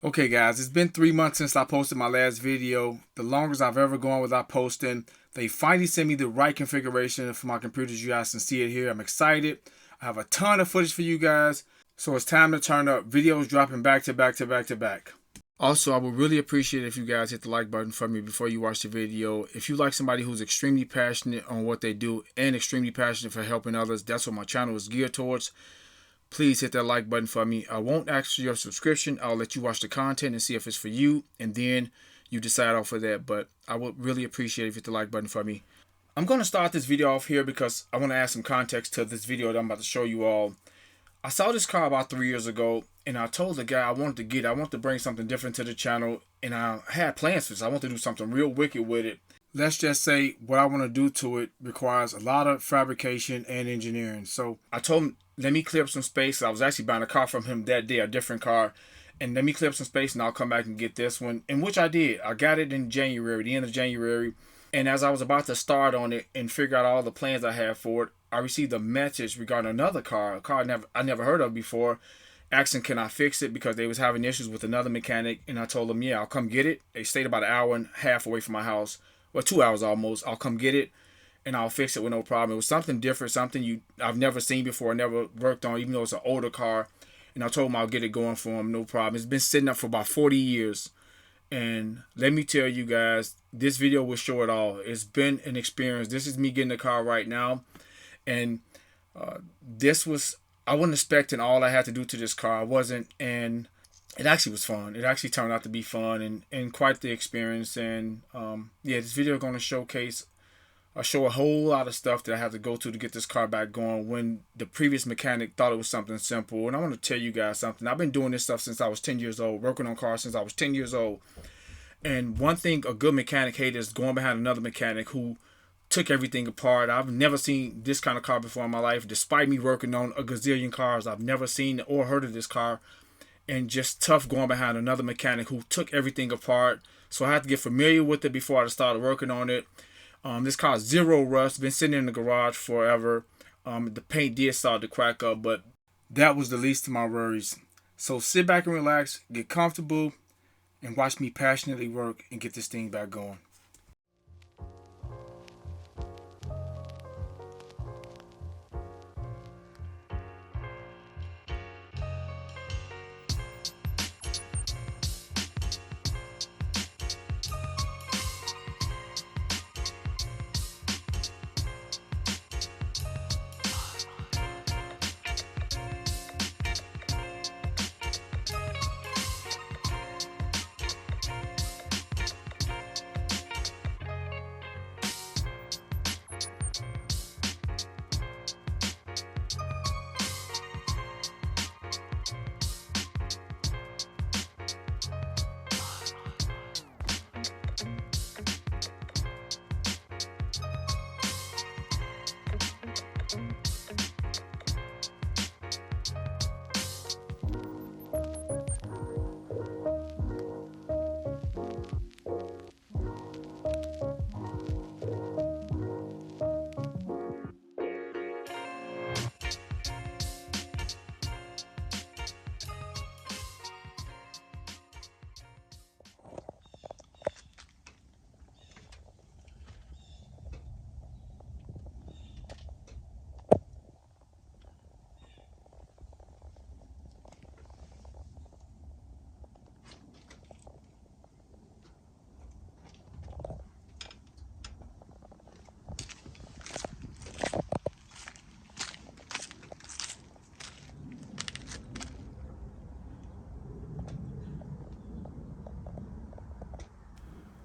Okay guys, it's been 3 months since I posted my last video, the longest I've ever gone without posting. They finally sent me the right configuration for my computers. You guys can see it here. I'm excited. I have a ton of footage for you guys, so it's time to turn up. Videos dropping back to back to back to back. Also, I would really appreciate if you guys hit the like button for me before you watch the video. If you like somebody who's extremely passionate on what they do and extremely passionate for helping others, that's what my channel is geared towards. Please hit that like button for me. I won't ask for your subscription. I'll let you watch the content and see if it's for you, and then you decide off of that. But I would really appreciate if you hit the like button for me. I'm going to start this video off here because I want to add some context to this video that I'm about to show you all. I saw this car about 3 years ago, and I told the guy I wanted to get it. I wanted to bring something different to the channel, and I had plans for this. I want to do something real wicked with it. Let's just say what I want to do to it requires a lot of fabrication and engineering. So I told him, let me clear up some space. I was actually buying a car from him that day, a different car. And let me clear up some space and I'll come back and get this one. And which I did. I got it in January, the end of January. And as I was about to start on it and figure out all the plans I had for it, I received a message regarding another car, a car I never heard of before, asking can I fix it because they was having issues with another mechanic. And I told them, yeah, I'll come get it. They stayed about an hour and a half away from my house. Well, 2 hours almost. I'll come get it and I'll fix it with no problem. It was something different, something I've never seen before, never worked on, even though it's an older car. And I told him I'll get it going for him, no problem. It's been sitting up for about 40 years. And let me tell you guys, this video will show it all. It's been an experience. This is me getting the car right now. And I wasn't expecting all I had to do to this car. I wasn't, and it actually was fun. It actually turned out to be fun and quite the experience. And yeah, this video is going to show a whole lot of stuff that I had to go to get this car back going when the previous mechanic thought it was something simple. And I want to tell you guys something. I've been doing this stuff since I was 10 years old, working on cars since I was 10 years old. And one thing a good mechanic hates is going behind another mechanic who took everything apart. I've never seen this kind of car before in my life. Despite me working on a gazillion cars, I've never seen or heard of this car. And just tough going behind another mechanic who took everything apart. So I had to get familiar with it before I started working on it. This car is zero rust, been sitting in the garage forever. The paint did start to crack up, but that was the least of my worries. So sit back and relax, get comfortable, and watch me passionately work and get this thing back going.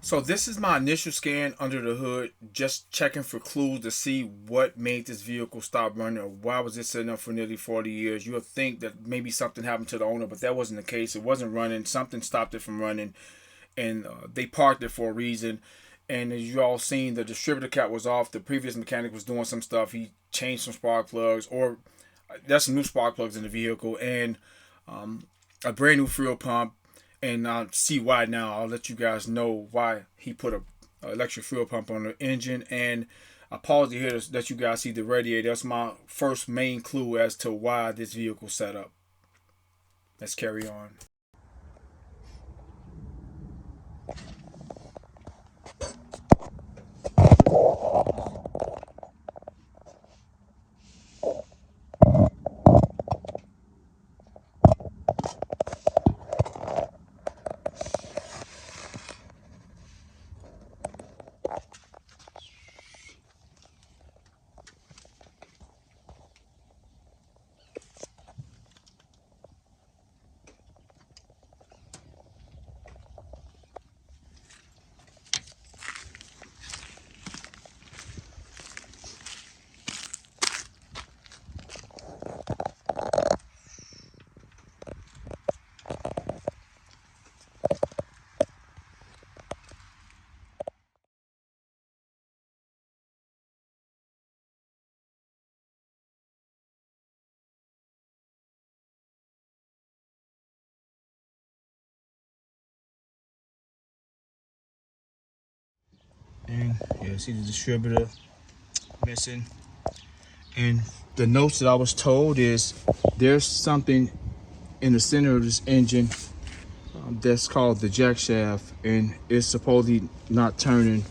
So this is my initial scan under the hood, just checking for clues to see what made this vehicle stop running or why was it sitting up for nearly 40 years. You would think that maybe something happened to the owner, but that wasn't the case. It wasn't running. Something stopped it from running, and they parked it for a reason. And as you all seen, the distributor cap was off. The previous mechanic was doing some stuff. He changed some spark plugs, or there's some new spark plugs in the vehicle, and a brand new fuel pump. And I'll see why now. I'll let you guys know why he put a electric fuel pump on the engine. And I paused it here to let you guys see the radiator. That's my first main clue as to why this vehicle set up. Let's carry on. And yeah, see the distributor missing. And the notes that I was told is there's something in the center of this engine that's called the jack shaft, and it's supposedly not turning,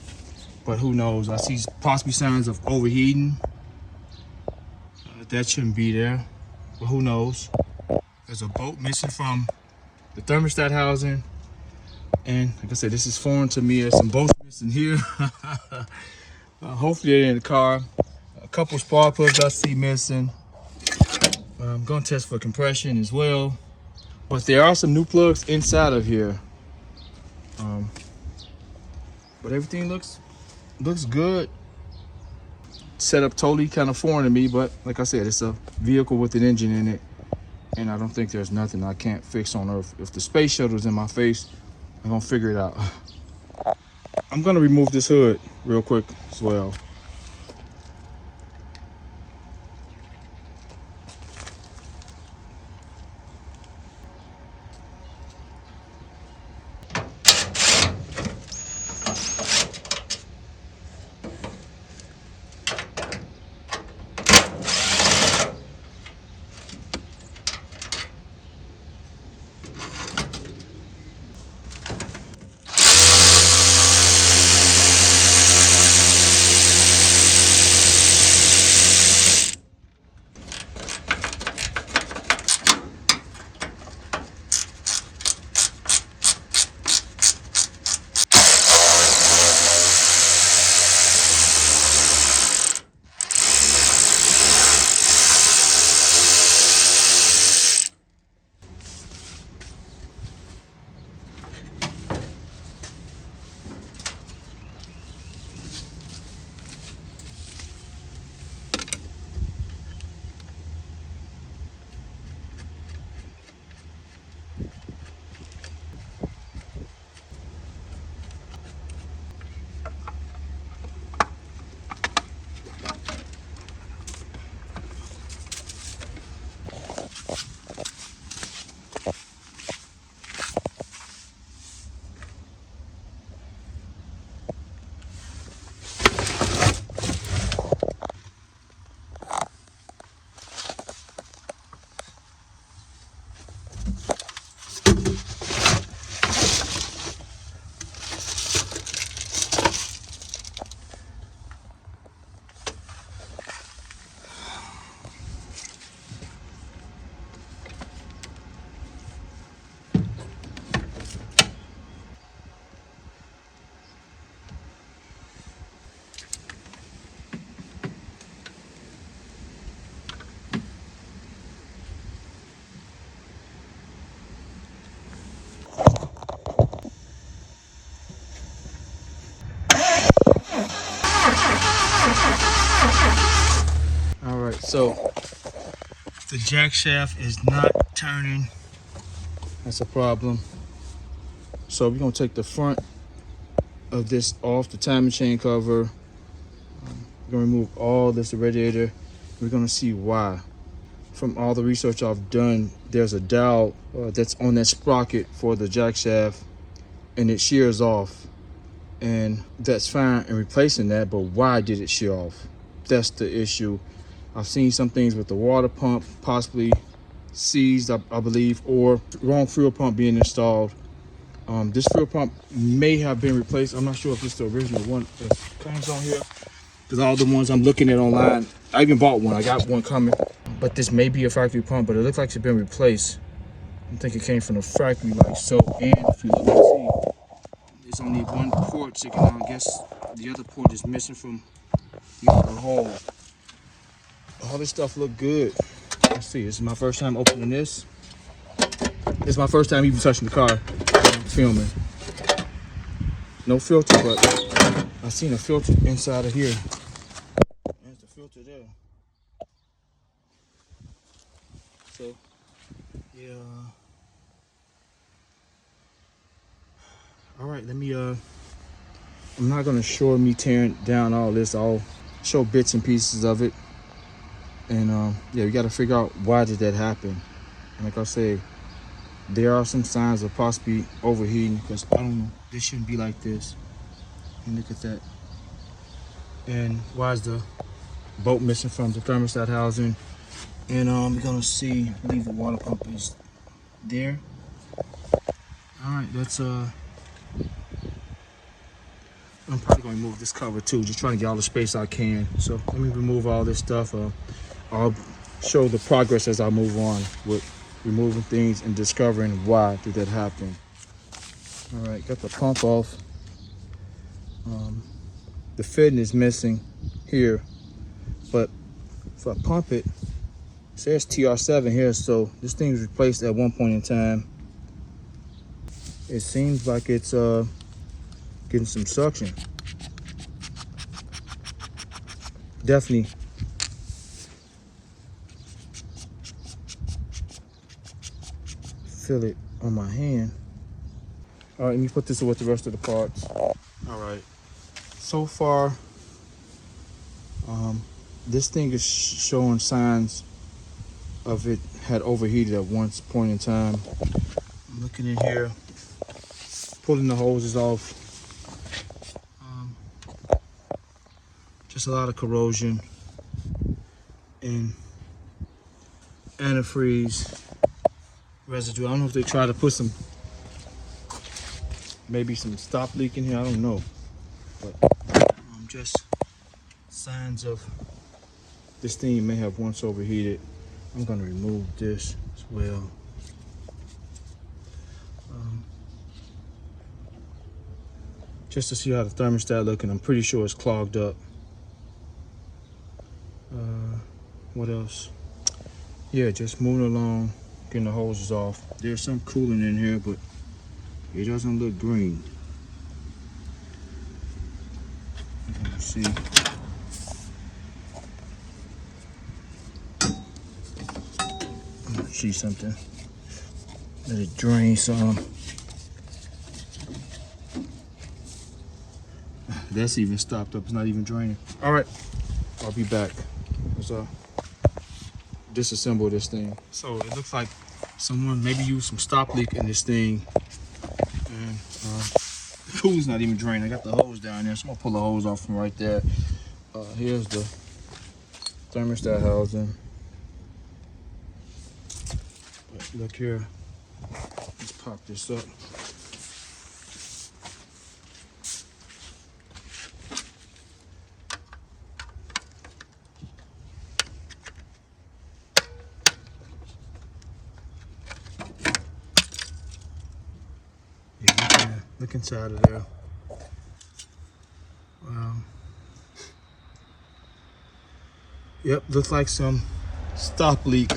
but who knows. I see possibly signs of overheating. That shouldn't be there, but who knows. There's a bolt missing from the thermostat housing, and like I said, this is foreign to me. There's some bolts missing here. Hopefully they're in the car. A couple spark plugs I see missing. I'm gonna test for compression as well, but there are some new plugs inside of here. But everything looks good. Setup totally kind of foreign to me, but like I said, it's a vehicle with an engine in it, and I don't think there's nothing I can't fix on Earth. If the space shuttle's in my face, I'm gonna figure it out. I'm gonna remove this hood real quick as well. All right, so the jack shaft is not turning. That's a problem. So we're gonna take the front of this off, the timing chain cover. We're gonna remove all this radiator. We're gonna see why. From all the research I've done, there's a dowel that's on that sprocket for the jack shaft, and it shears off. And that's fine in replacing that, but why did it shear off? That's the issue. I've seen some things with the water pump possibly seized, I believe, or wrong fuel pump being installed. This fuel pump may have been replaced. I'm not sure if it's the original one that comes on here, because all the ones I'm looking at online, I even bought one. I got one coming, but this may be a factory pump, but it looks like it's been replaced. I think it came from the factory like so. And if you look and see, there's only one port sticking out. I guess the other port is missing from the hole. All this stuff look good. Let's see, this is my first time opening this. This is my first time even touching the car, filming. No filter, but I seen a filter inside of here. There's the filter there. So, yeah. All right, let me, I'm not gonna show me tearing down all this. I'll show bits and pieces of it. And yeah, we gotta figure out why did that happen. And like I say, there are some signs of possibly overheating, because I don't know, this shouldn't be like this. And look at that. And why is the bolt missing from the thermostat housing? And we're gonna see, I believe the water pump is there. All right, that's I'm probably gonna remove this cover too, just trying to get all the space I can. So let me remove all this stuff. I'll show the progress as I move on with removing things and discovering why did that happen. All right, got the pump off. The fitting is missing here, but if I pump it, it says TR7 here, so this thing was replaced at one point in time. It seems like it's getting some suction. Definitely feel it on my hand. All right, let me put this with the rest of the parts. All right, so far, this thing is showing signs of it had overheated at one point in time. I'm looking in here, pulling the hoses off. Just a lot of corrosion and antifreeze residue. I don't know if they try to put some, maybe some stop leak in here, I don't know. But just signs of this thing may have once overheated. I'm gonna remove this as well. Just to see how the thermostat looking. I'm pretty sure it's clogged up. What else? Yeah, just moving along, getting the hoses off. There's some coolant in here, but it doesn't look green. Let's see. I'm gonna see something. Let it drain some. That's even stopped up. It's not even draining. All right, I'll be back. Let's disassemble this thing. So it looks like someone maybe used some stop leak in this thing, and the coolant's not even draining. I got the hose down there, so I'm gonna pull the hose off from right there. Here's the thermostat housing. But look here. Let's pop this up. Look inside of there. Wow. Yep, looks like some stop leak.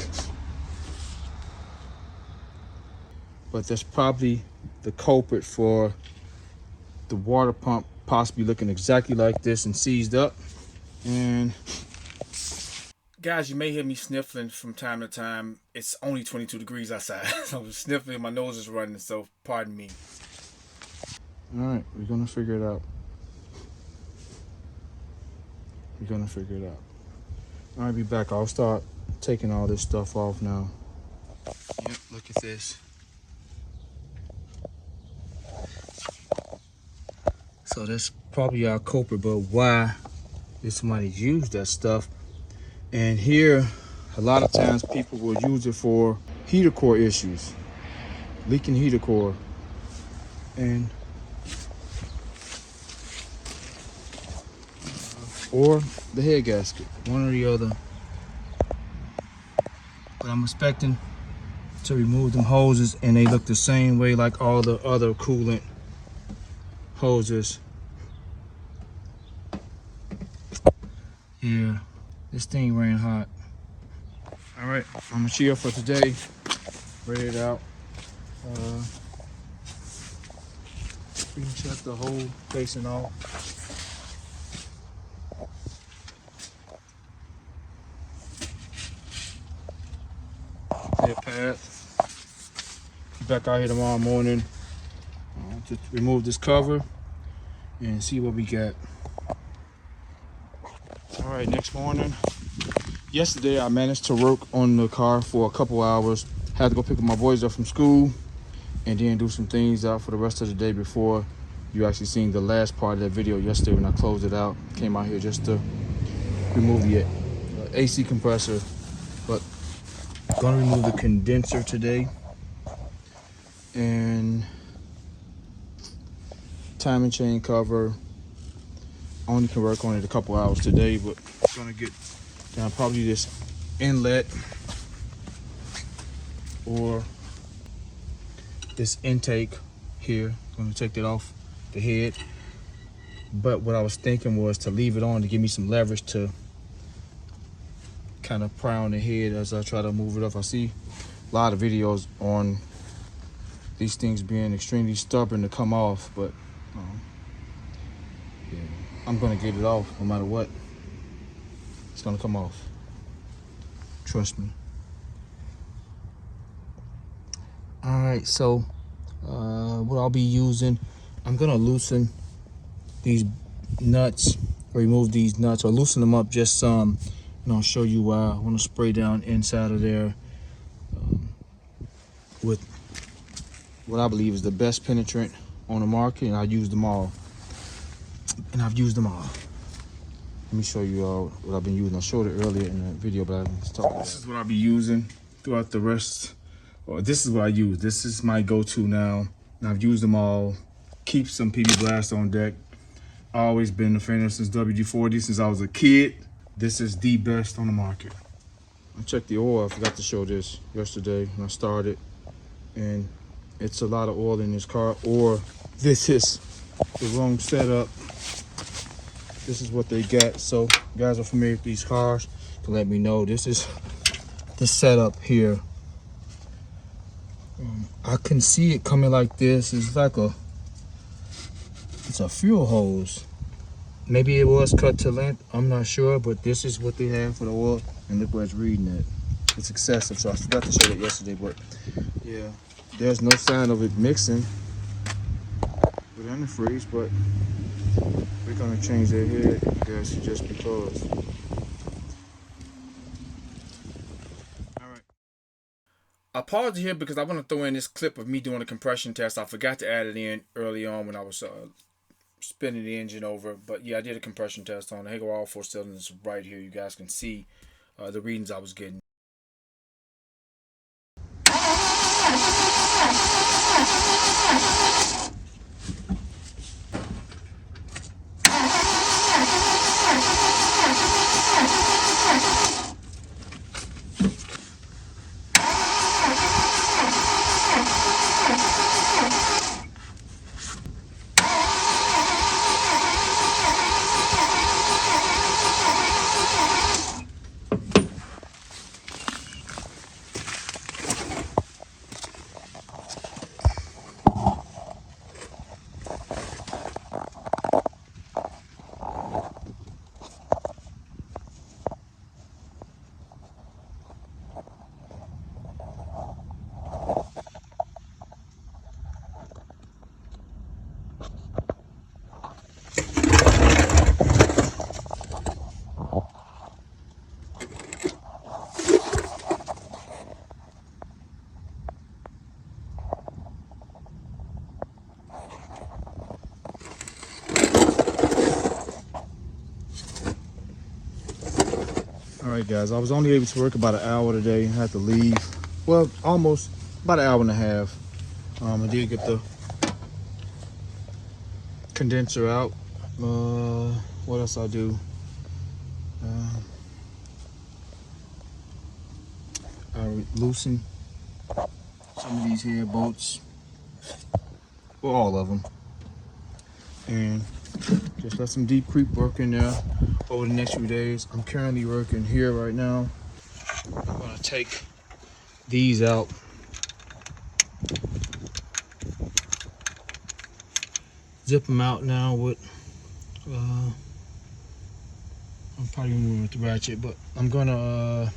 But that's probably the culprit for the water pump possibly looking exactly like this and seized up. And guys, you may hear me sniffling from time to time. It's only 22 degrees outside. So I'm sniffling, my nose is running, so pardon me. All right, we're gonna figure it out. We're gonna figure it out. I'll be back. I'll start taking all this stuff off now. Yep, look at this. So that's probably our culprit, but why did somebody use that stuff? And here, a lot of times people will use it for heater core issues, leaking heater core. And or the head gasket, one or the other. But I'm expecting to remove them hoses, and they look the same way like all the other coolant hoses. Yeah, this thing ran hot. All right, I'm gonna chill for today. Ready it out. We can check the whole facing off. Head path. Be back out here tomorrow morning to remove this cover and see what we got. All right, next morning. Yesterday I managed to work on the car for a couple hours. Had to go pick up my boys up from school and then do some things out for the rest of the day before You actually seen the last part of that video yesterday when I closed it out. Came out here just to remove the AC compressor, but gonna remove the condenser today, and timing chain cover. Only can work on it a couple hours today, but gonna get down probably this inlet or this intake here. Gonna take that off the head. But what I was thinking was to leave it on to give me some leverage to kind of pry on the head as I try to move it up. I see a lot of videos on these things being extremely stubborn to come off, but yeah, I'm gonna get it off no matter what. It's gonna come off. Trust me. All right, so what I'll be using, I'm gonna loosen these nuts, or remove these nuts, or loosen them up just some, and I'll show you why. I want to spray down inside of there with what I believe is the best penetrant on the market, and I've used them all. Let me show you all what I've been using. I showed it earlier in the video, but I didn't talk about it. This is what I'll be using throughout the rest. Or this is what I use. This is my go-to now. And I've used them all. Keep some PB Blast on deck. I've always been a fan of since WD-40 since I was a kid. This is the best on the market. I checked the oil. I forgot to show this yesterday when I started, and it's a lot of oil in this car, or this is the wrong setup. This is what they got. So if you guys are familiar with these cars, you can let me know. This is the setup here. I can see it coming like this. It's like it's a fuel hose. Maybe it was cut to length, I'm not sure, but this is what they have for the oil, and look where it's reading it. It's excessive, so I forgot to show that yesterday, but yeah, there's no sign of it mixing with antifreeze, but we're gonna change that head, I guess, just because. All right. I paused here because I want to throw in this clip of me doing a compression test. I forgot to add it in early on when I was spinning the engine over, but yeah, I did a compression test on the Hager all 4 cylinders right here. You guys can see the readings I was getting. All right, guys, I was only able to work about an hour today. I had to leave. Well, almost about an hour and a half. I did get the condenser out. What else I do? I loosen some of these here bolts. Well, all of them. And just let some deep creep work in there over the next few days. I'm currently working here right now. I'm gonna take these out. Zip them out now with, I'm probably moving with the ratchet, but I'm gonna,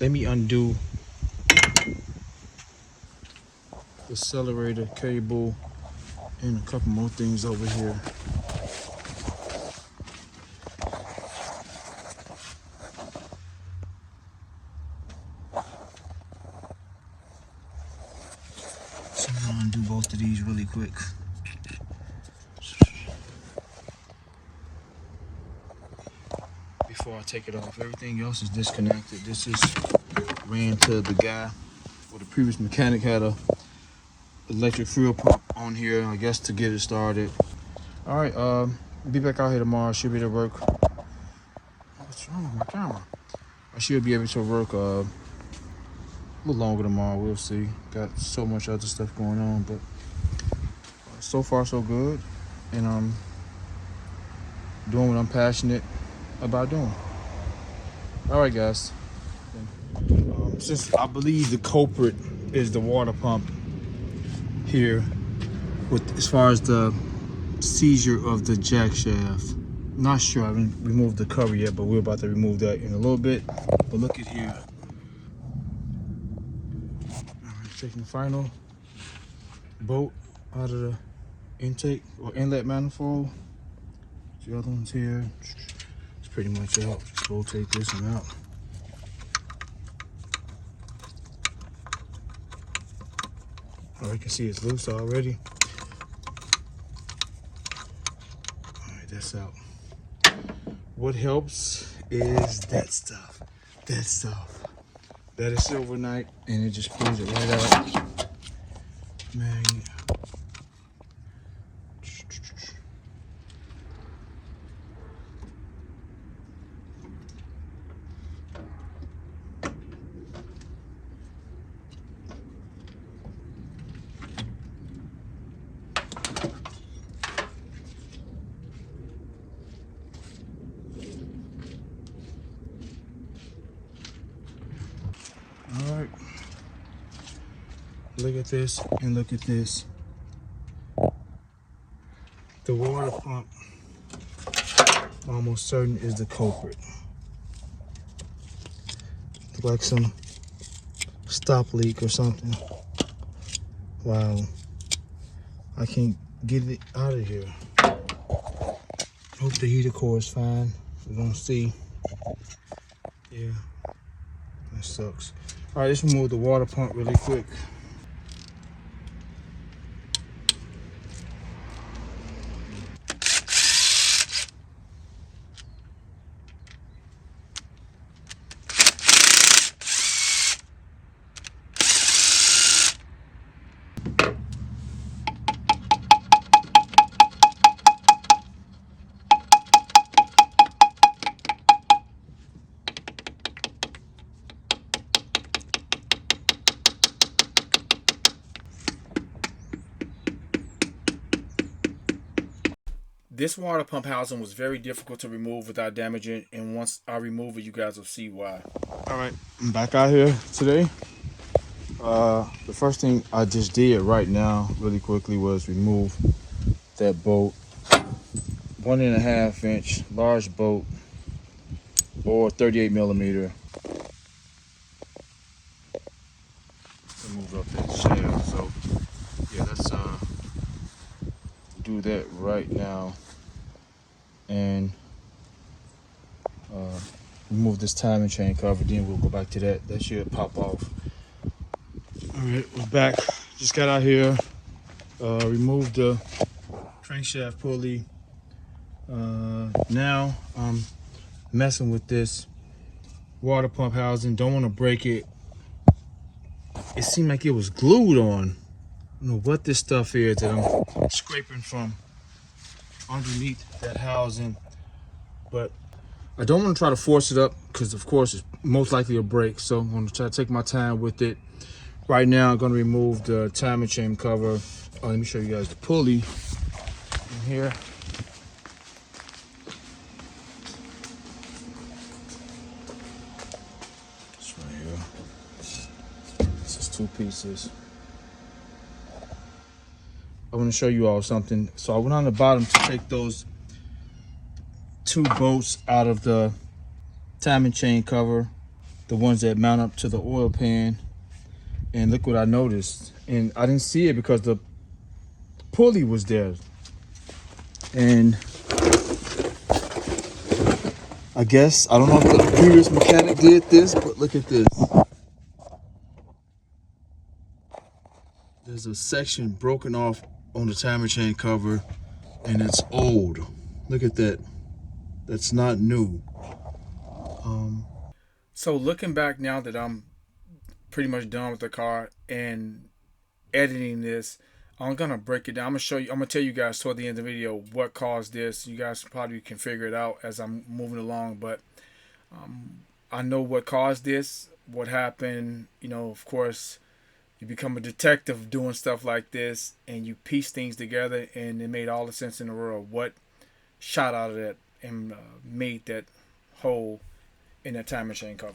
let me undo the accelerator cable and a couple more things over here. So I'm gonna undo both of these really quick. I take it off. Everything else is disconnected. This is ran to the guy, or the previous mechanic had a electric fuel pump on here, I guess, to get it started. All right, be back out here tomorrow. Should be able to work. What's wrong with my camera? I should be able to work a little longer tomorrow. We'll see. Got so much other stuff going on, but so far so good, and I'm doing what I'm passionate about doing. All right, guys. Since I believe the culprit is the water pump here, with as far as the seizure of the jack shaft. Not sure, I haven't removed the cover yet, but we're about to remove that in a little bit. But look at here. All right, taking the final bolt out of the intake or inlet manifold. The other one's here. It's pretty much out. Just rotate this one out. Oh, you can see it's loose already. All right, that's out. What helps is that stuff. That stuff. That is silverite, and it just pulls it right out. Magnet. All right, look at this and look at this. The water pump, almost certain, is the culprit. Look like some stop leak or something. Wow, I can't get it out of here. Hope the heater core is fine. We don't see. Yeah, that sucks. All right, let's remove the water pump really quick. This water pump housing was very difficult to remove without damaging, and once I remove it, you guys will see why. All right, I'm back out here today. The first thing I just did right now, really quickly, was remove that bolt. 1.5 inch large bolt, or 38 millimeter. Remove up that shaft. So yeah, let's do that right now. And remove this timing chain cover, then we'll go back to that. That should pop off. All right, we're back. Just got out here, removed the crankshaft pulley. Now I'm messing with this water pump housing. Don't want to break it. It seemed like it was glued on. I don't know what this stuff is that I'm scraping from underneath that housing, but I don't want to try to force it up because of course it's most likely a break. So I'm going to try to take my time with it. Right now I'm going to remove the timing chain cover. Oh, let me show you guys the pulley in here. It's right here. This is 2 pieces. I want to show you all something. So I went on the bottom to take those 2 bolts out of the timing chain cover, the ones that mount up to the oil pan, and look what I noticed. And I didn't see it because the pulley was there. And I guess, I don't know if the previous mechanic did this, but look at this. There's a section broken off on the timing chain cover, and it's old. Look at that. That's not new. So looking back now that I'm pretty much done with the car and editing this, I'm gonna break it down. I'm gonna show you. I'm gonna tell you guys toward the end of the video what caused this. You guys probably can figure it out as I'm moving along, but I know what caused this, what happened. You know, of course, you become a detective doing stuff like this, and you piece things together, and it made all the sense in the world. What shot out of that and made that hole in that time machine cover.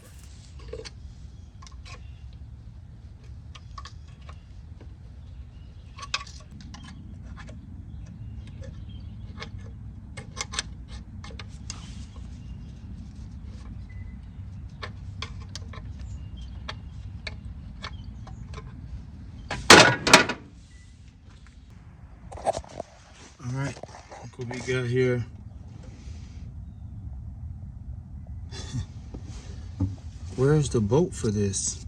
All right, look what we got here. Where's the bolt for this?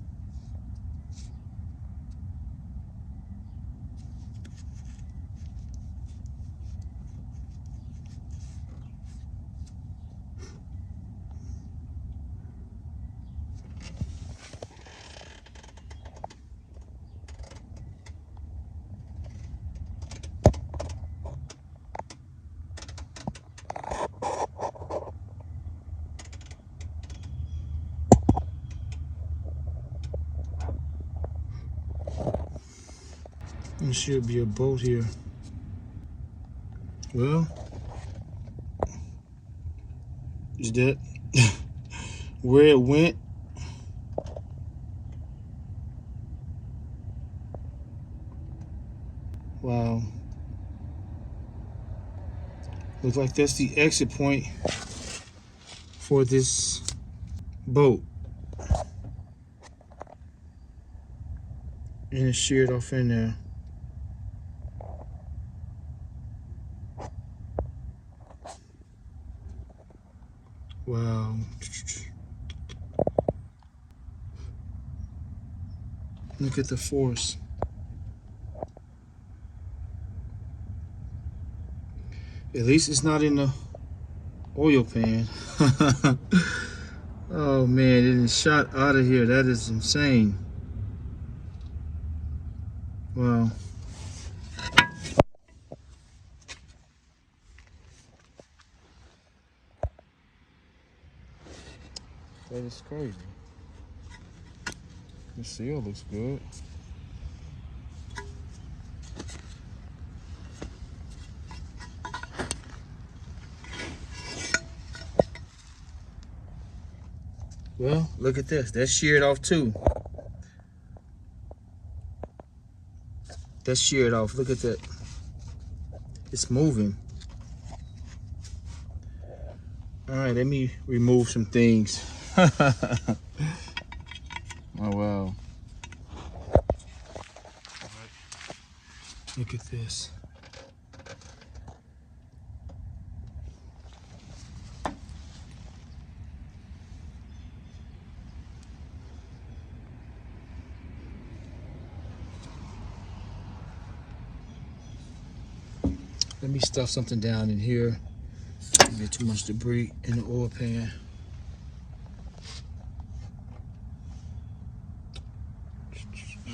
There should be a bolt here. Well, is that where it went? Wow. Looks like that's the exit point for this bolt. And it's sheared off in there. Wow. Look at the force. At least it's not in the oil pan. Oh man, it is shot out of here. That is insane. Wow. That is crazy. The seal looks good. Well, look at this. That's sheared off too. That's sheared off. Look at that. It's moving. All right, let me remove some things. Oh, wow. All right. Look at this. Let me stuff something down in here. Get too much debris in the oil pan.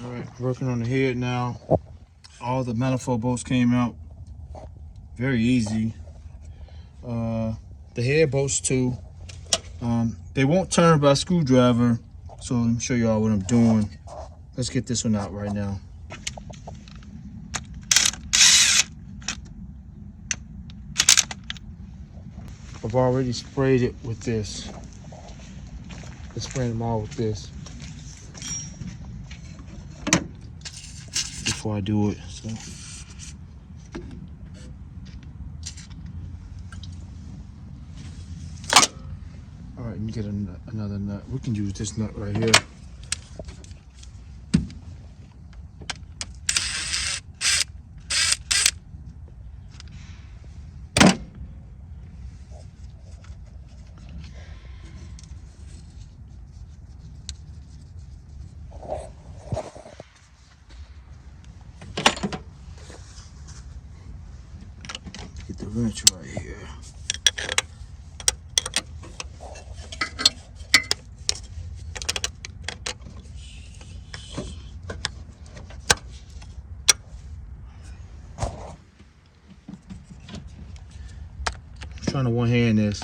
All right, working on the head now. All the manifold bolts came out very easy. The head bolts too. They won't turn by screwdriver, so let me show y'all what I'm doing. Let's get this one out right now. I've already sprayed it with this. Let's spray them all with this before I do it. So. All right, let me get another nut. We can use this nut right here. Get the wrench right here. trying to one hand this.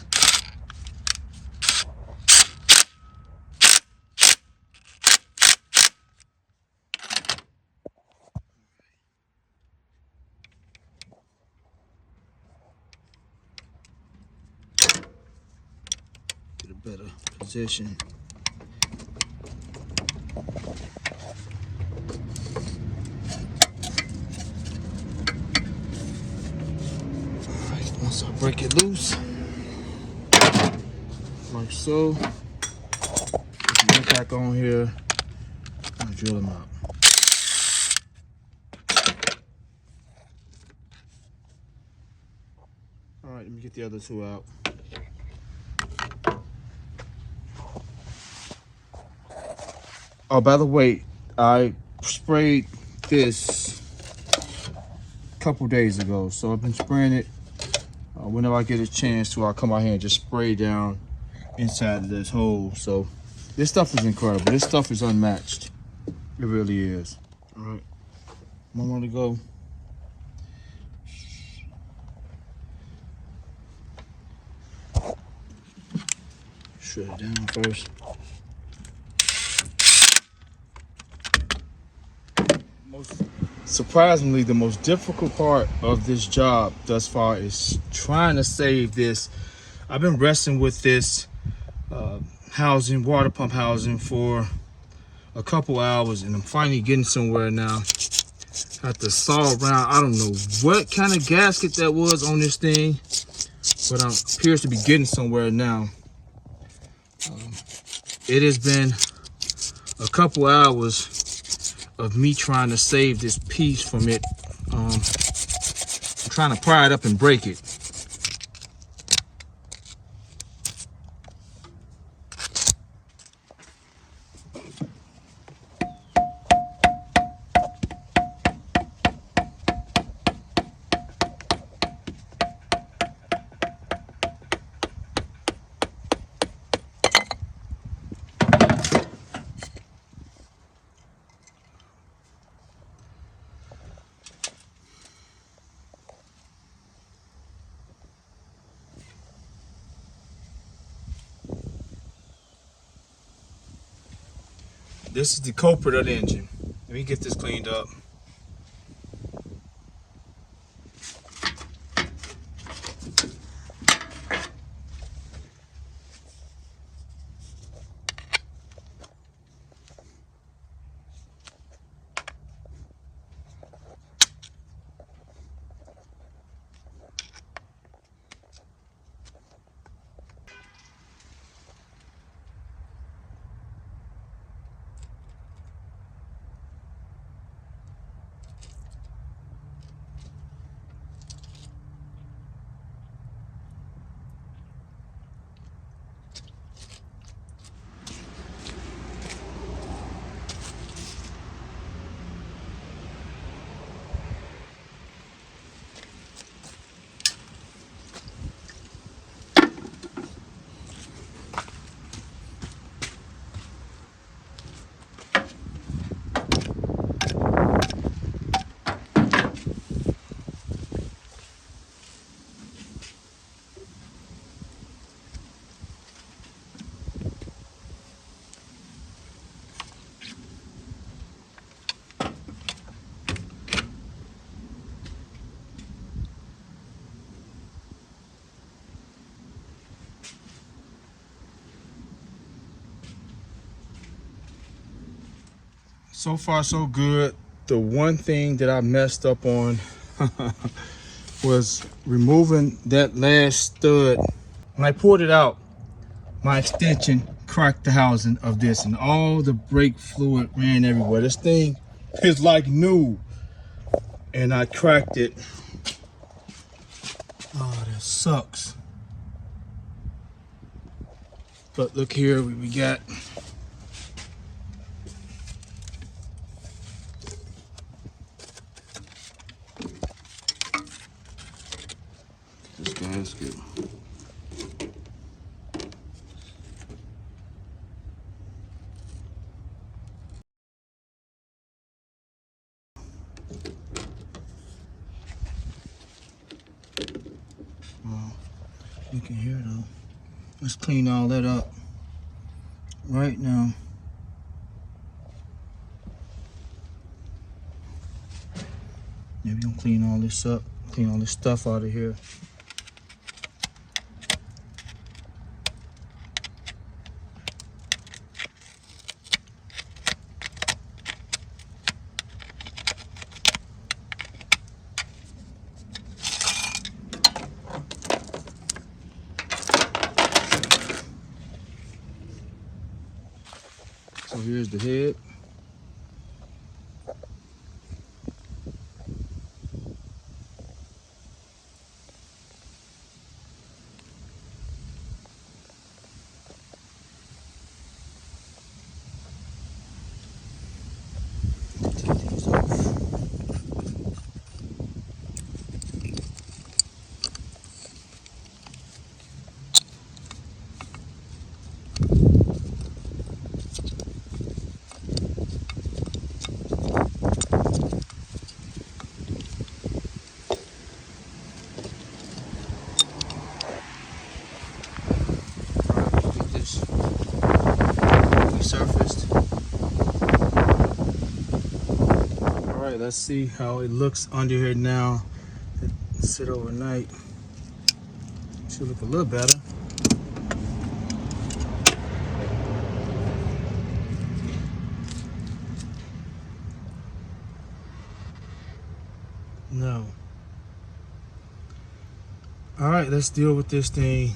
Get a better position. Alright, once I break it loose, like so, get back on here and drill them out. Alright, let me get the other two out. Oh, by the way, I sprayed this a couple days ago, so I've been spraying it whenever I get a chance to. I'll come out here and just spray down inside of this hole. So this stuff is incredible. This stuff is unmatched. It really is. All right, moment to go. Shred it down first. Surprisingly, the most difficult part of this job thus far is trying to save this. I've been wrestling with this housing, water pump housing, for a couple hours, and I'm finally getting somewhere now. Have to saw around. I don't know what kind of gasket that was on this thing, but appears to be getting somewhere now. It has been a couple hours of me trying to save this piece from it. I'm trying to pry it up and break it. This is the culprit of the engine. Let me get this cleaned up. So far, so good. The one thing that I messed up on was removing that last stud. When I pulled it out, my extension cracked the housing of this, and all the brake fluid ran everywhere. This thing is like new, and I cracked it. Oh, that sucks. But look here, we got this gasket. Look in here though. Let's clean all that up right now. Maybe I'm gonna clean all this up, clean all this stuff out of here. So here's the head. Take these off. Get this resurfaced. All right, let's see how it looks under here now. Sit overnight. Should look a little better. No. All right, let's deal with this thing.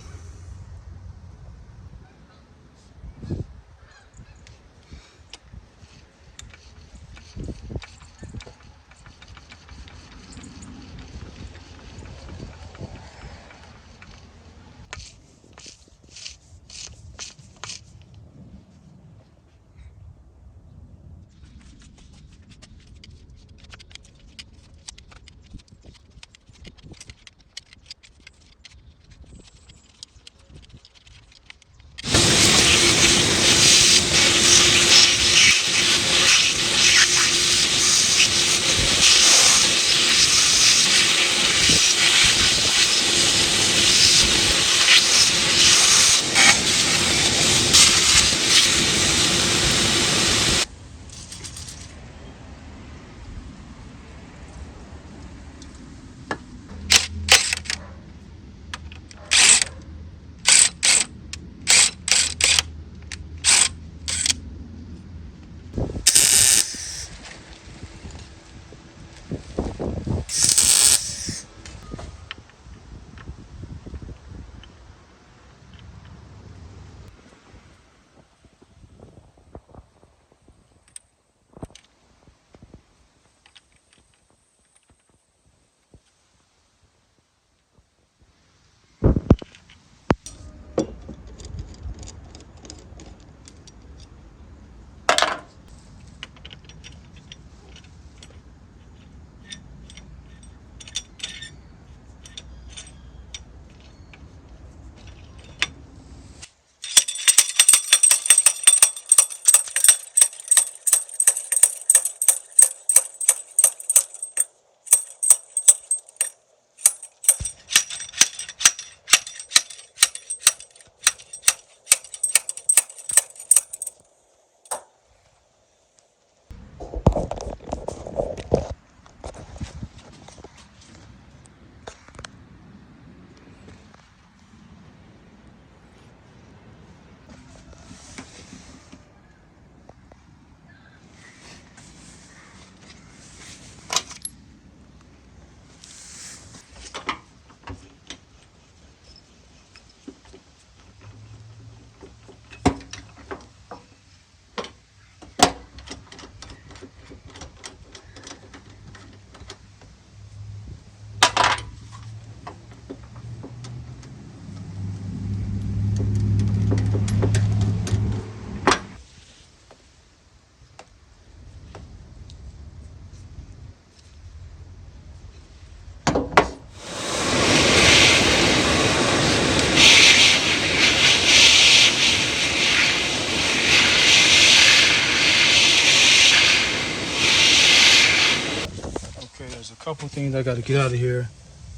Okay, there's a couple things I got to get out of here.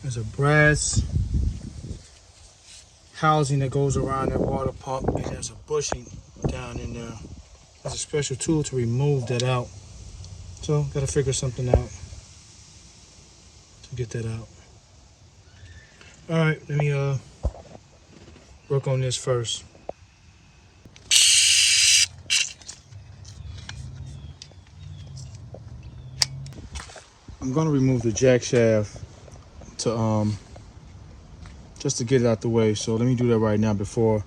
There's a brass housing that goes around that water pump, and there's a bushing down in there. There's a special tool to remove that out. So gotta figure something out to get that out. All right, let me work on this first. I'm gonna remove the jack shaft to just to get it out the way. So let me do that right now before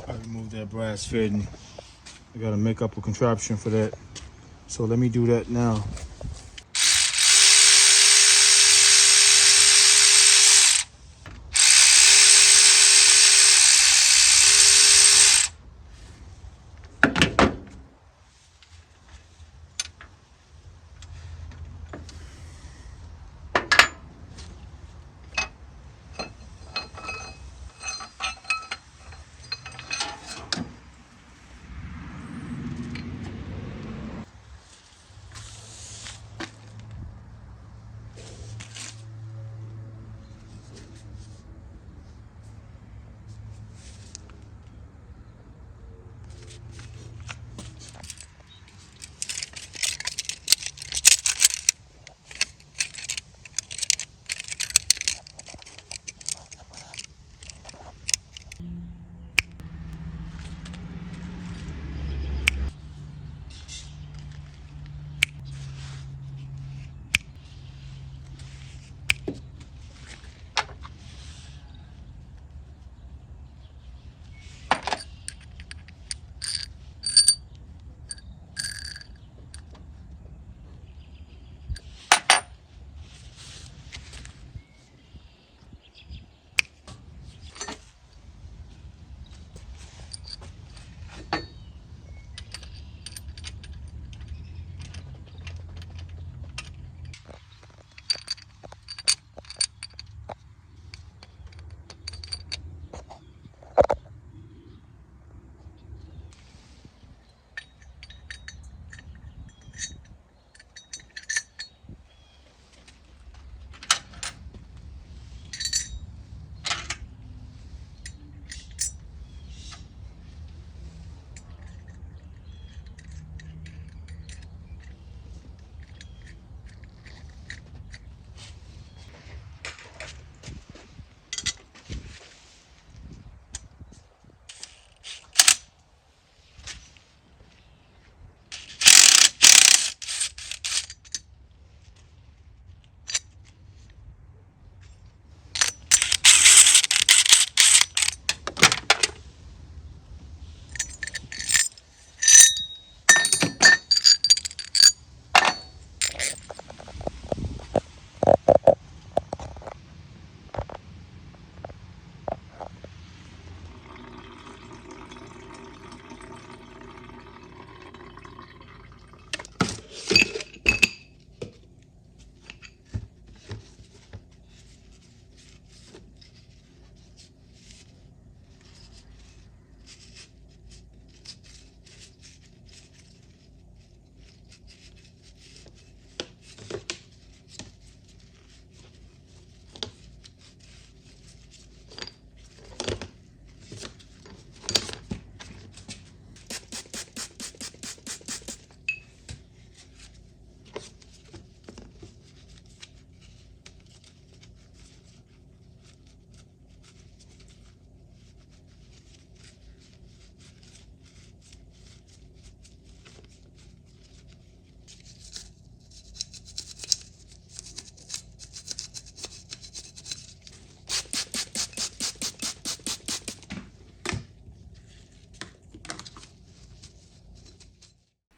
I remove that brass fitting. I gotta make up a contraption for that. So let me do that now.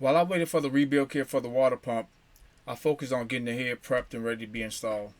While I waited for the rebuild kit for the water pump, I focused on getting the head prepped and ready to be installed.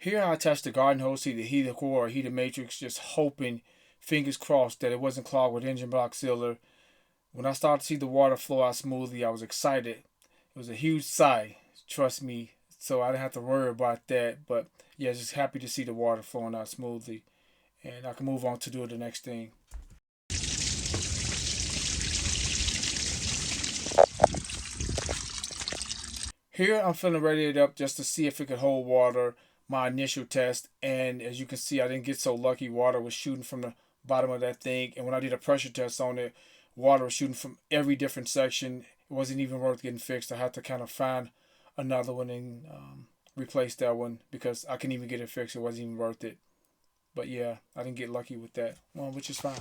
Here I attached the garden hose to the heater core or heater matrix, just hoping, fingers crossed, that it wasn't clogged with engine block sealer. When I started to see the water flow out smoothly, I was excited. It was a huge sigh, trust me, so I didn't have to worry about that. But yeah, just happy to see the water flowing out smoothly. And I can move on to do the next thing. Here I'm filling the radiator up just to see if it could hold water, my initial test. And as you can see, I didn't get so lucky. Water was shooting from the bottom of that thing. And when I did a pressure test on it, water was shooting from every different section. It wasn't even worth getting fixed. I had to kind of find another one and replace that one because I couldn't even get it fixed. It wasn't even worth it. But yeah, I didn't get lucky with that one, which is fine.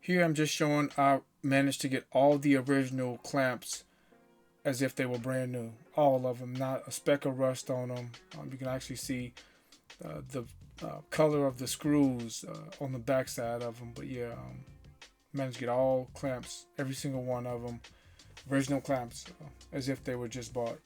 Here I'm just showing I managed to get all the original clamps as if they were brand new. All of them, not a speck of rust on them. You can actually see the color of the screws on the back side of them. But yeah, managed to get all clamps, every single one of them, original clamps, as if they were just bought.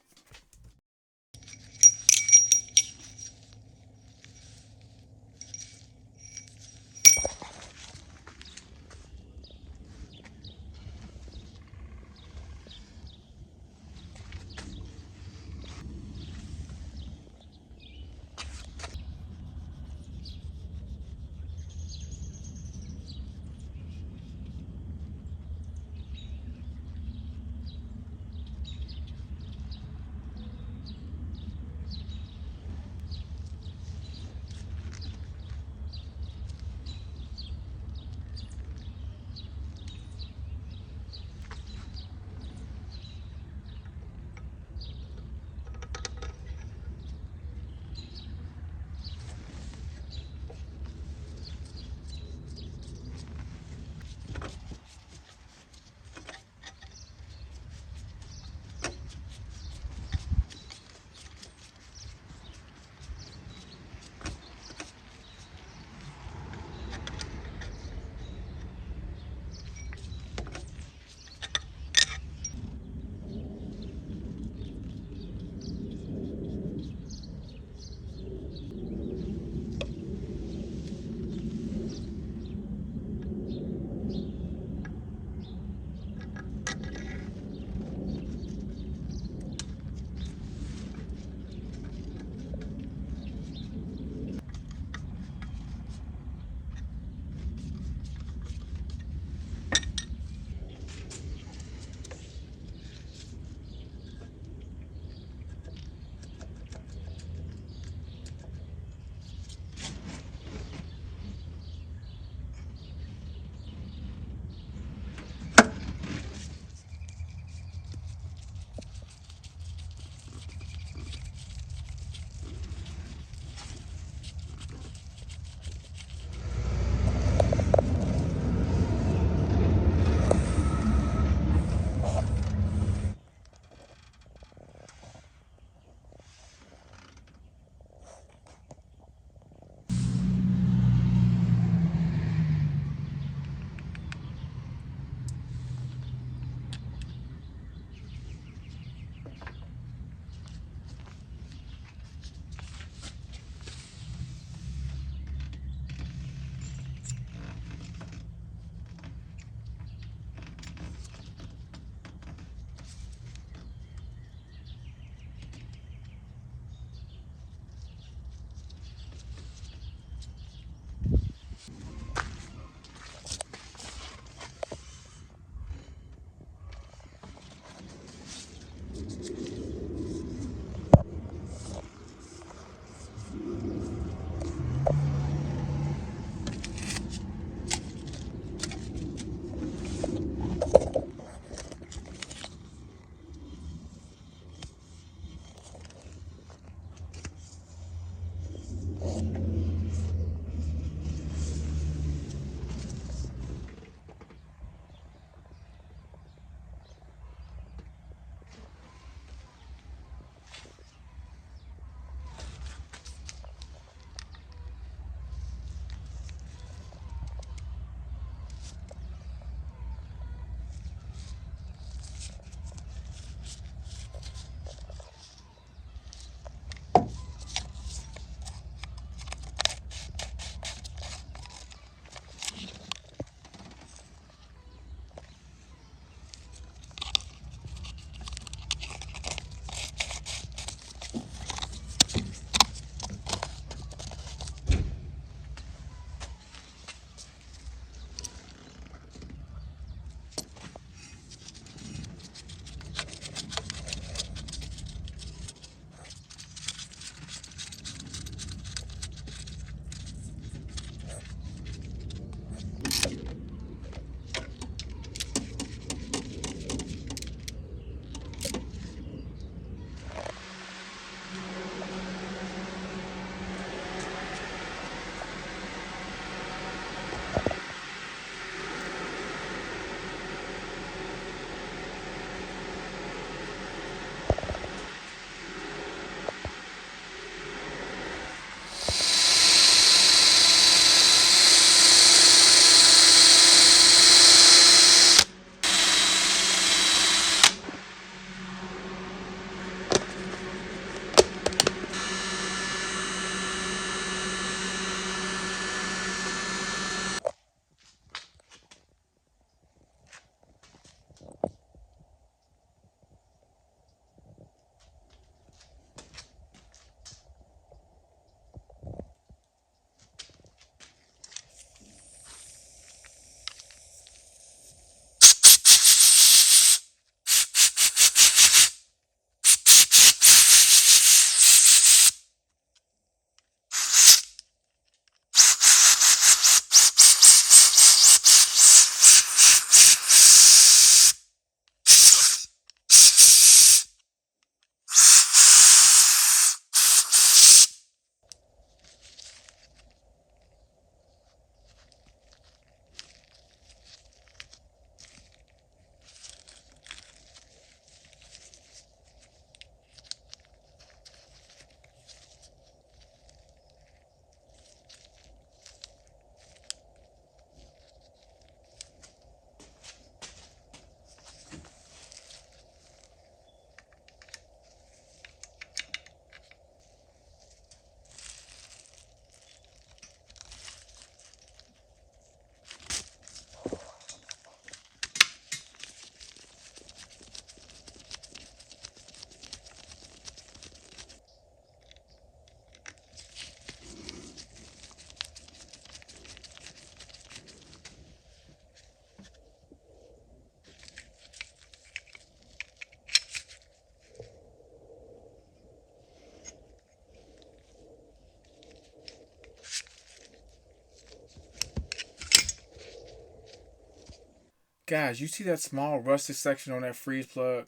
Guys, you see that small rustic section on that freeze plug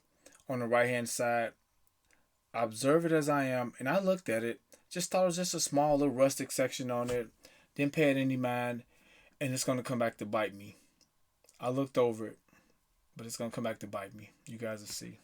on the right hand side? Observe it as I am, and I looked at it, just thought it was just a small little rustic section on it, didn't pay it any mind, and it's gonna come back to bite me. I looked over it, but it's gonna come back to bite me. You guys will see.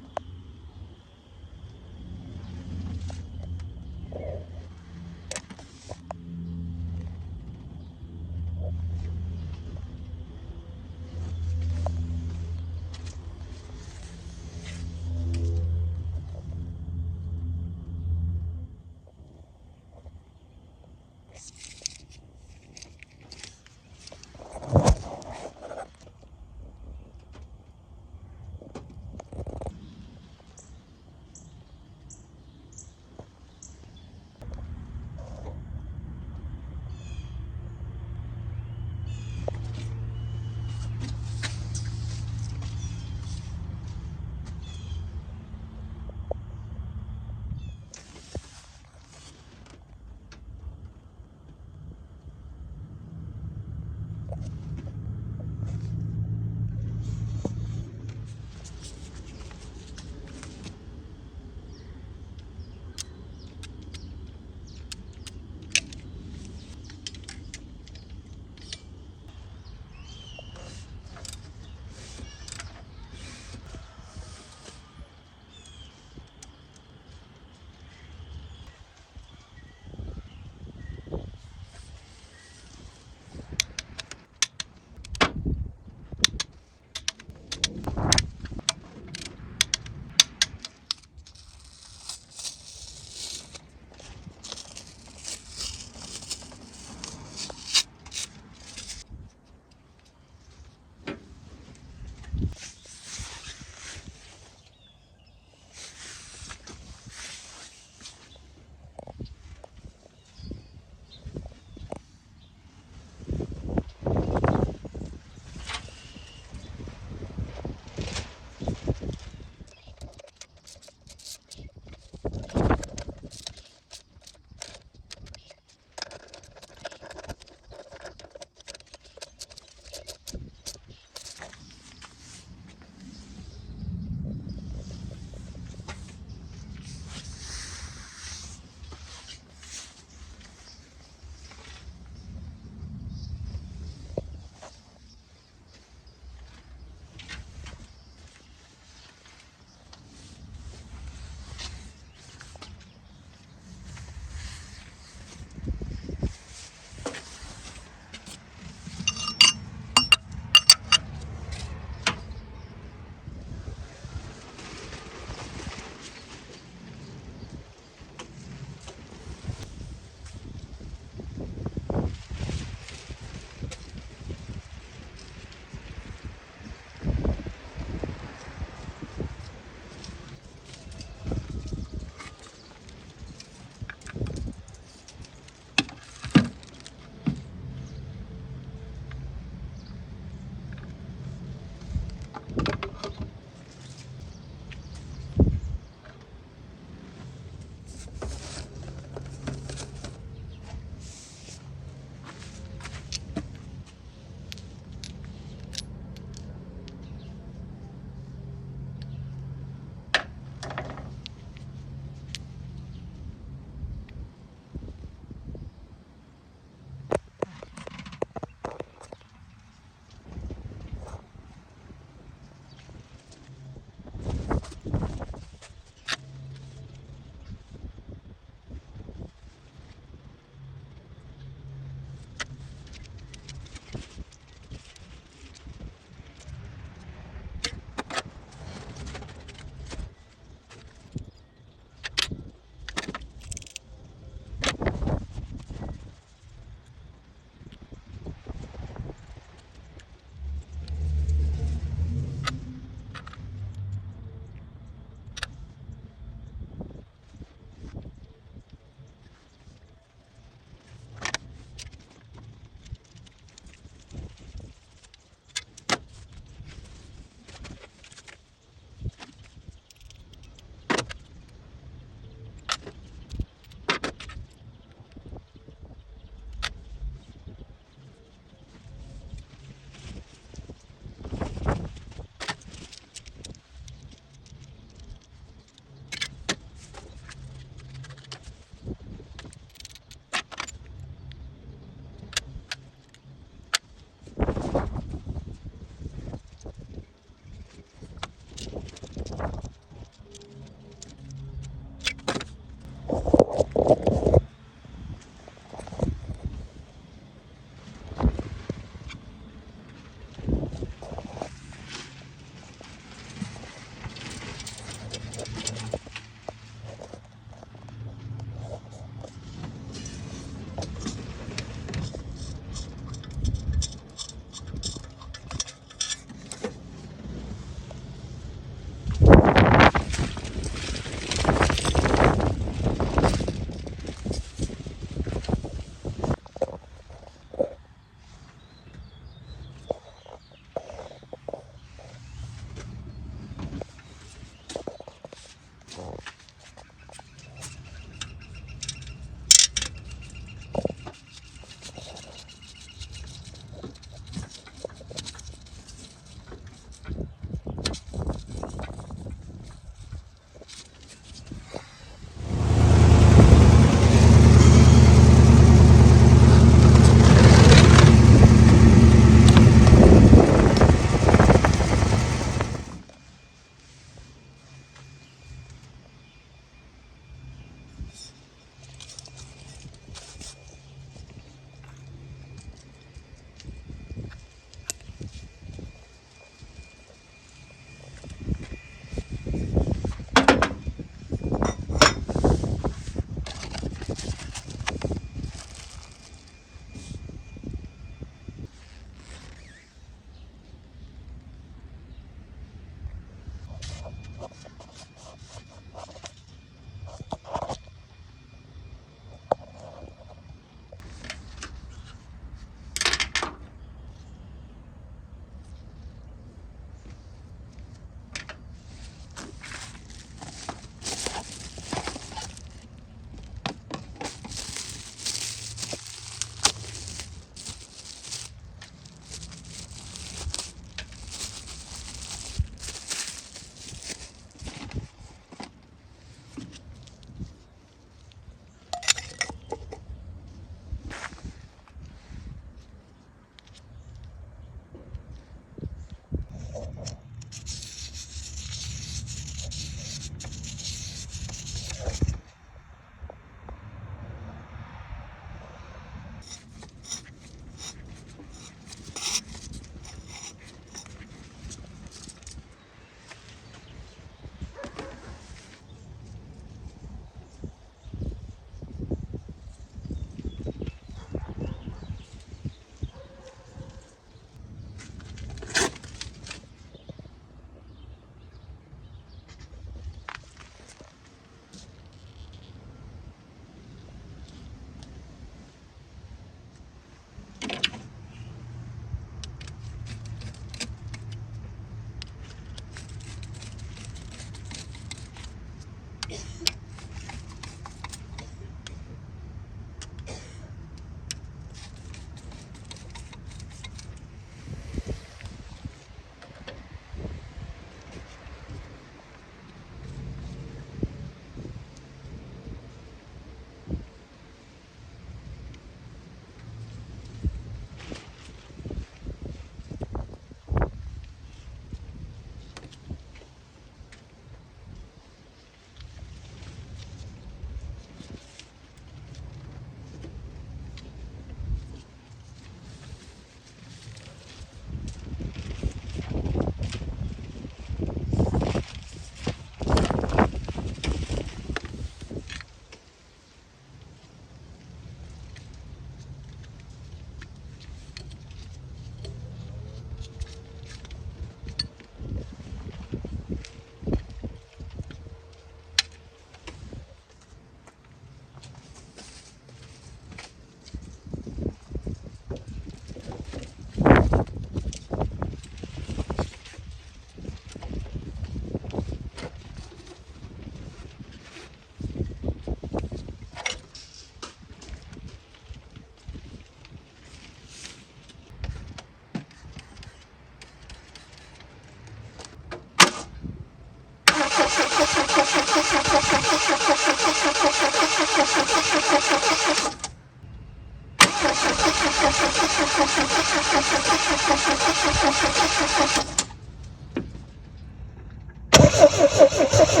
So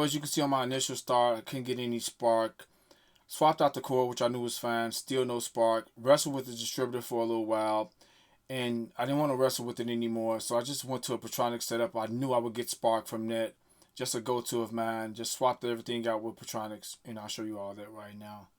as you can see on my initial start, I couldn't get any spark. Swapped out the cord, which I knew was fine. Still no spark. Wrestled with the distributor for a little while, and I didn't want to wrestle with it anymore. So I just went to a Petronic setup. I knew I would get spark from that. Just a go-to of mine. Just swapped everything out with Petronics, and I'll show you all that right now.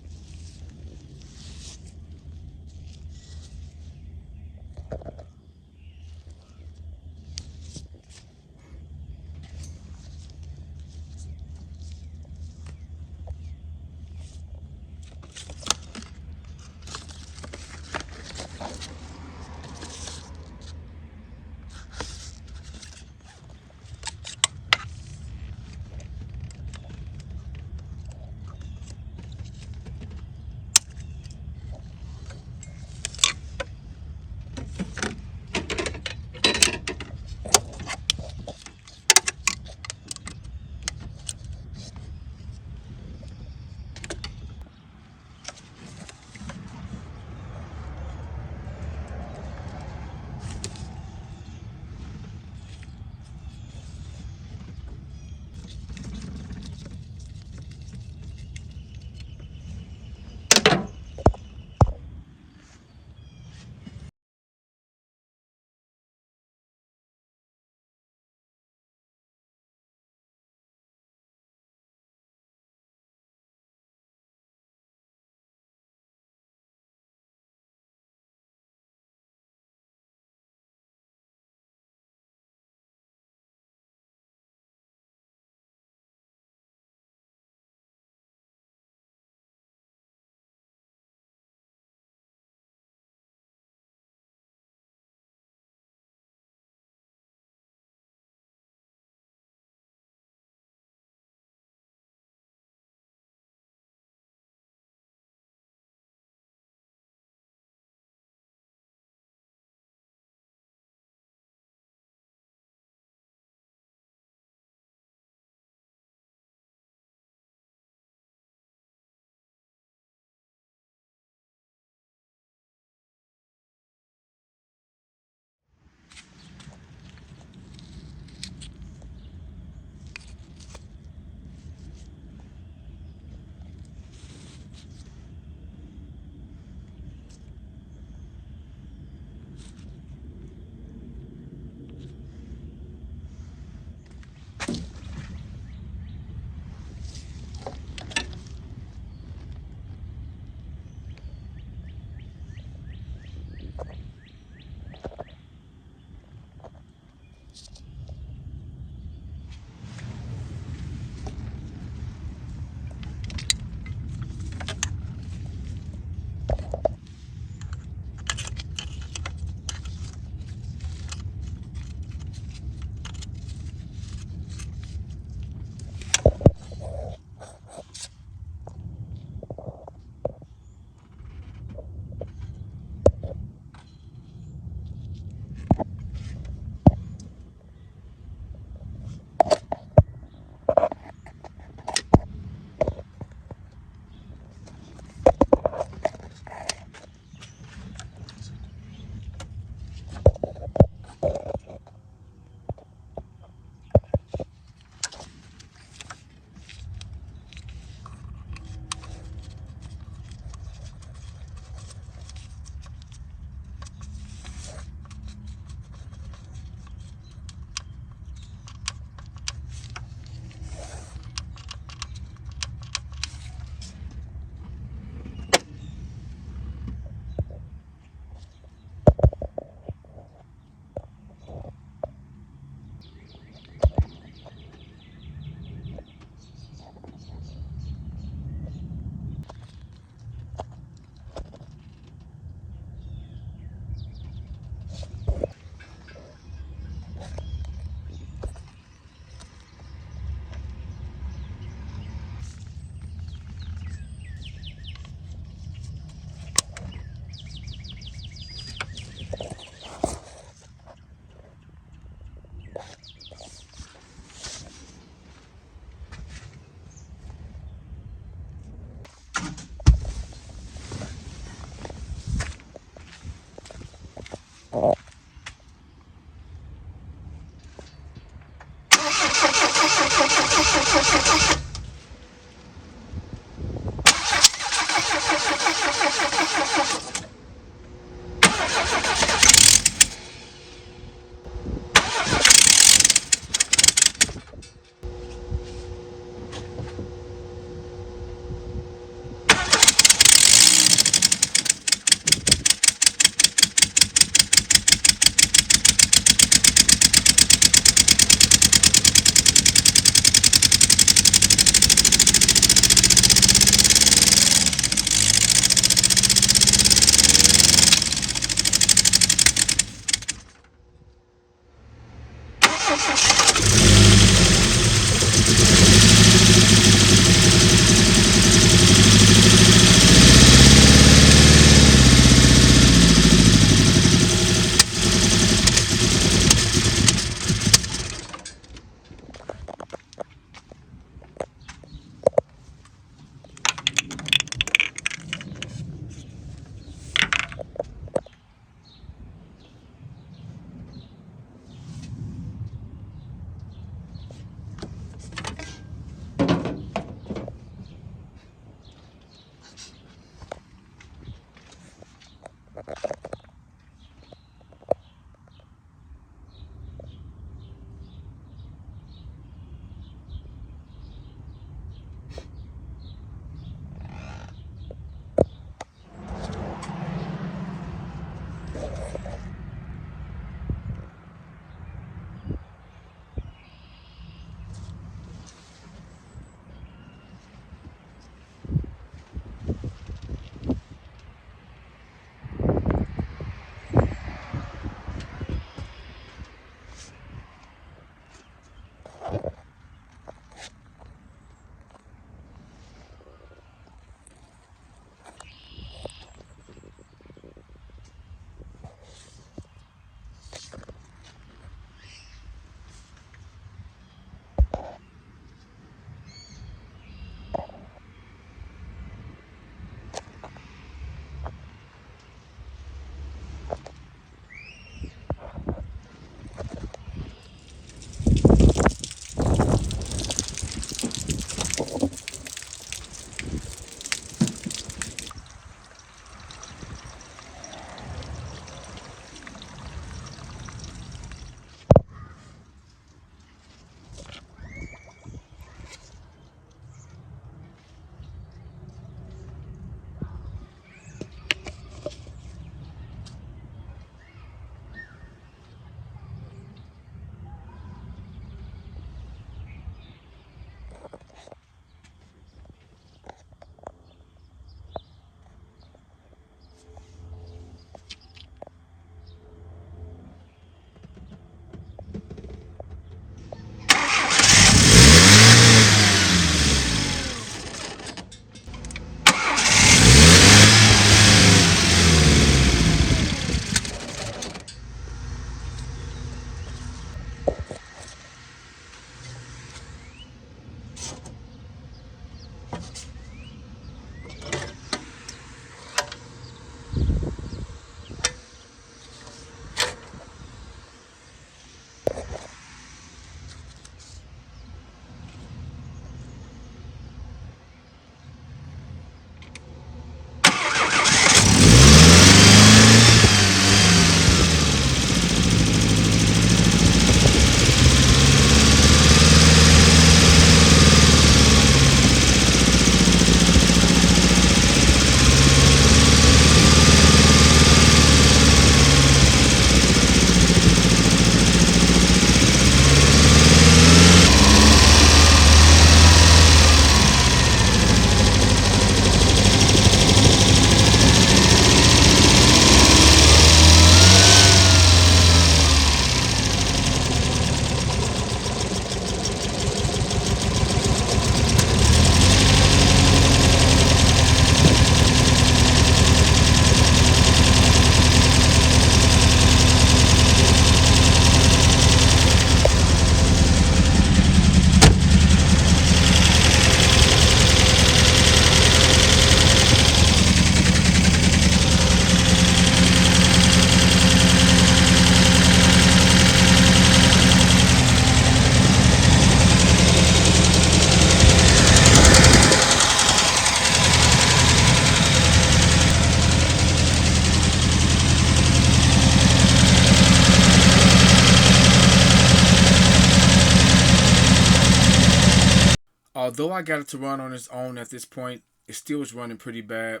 Although I got it to run on its own at this point, it still was running pretty bad.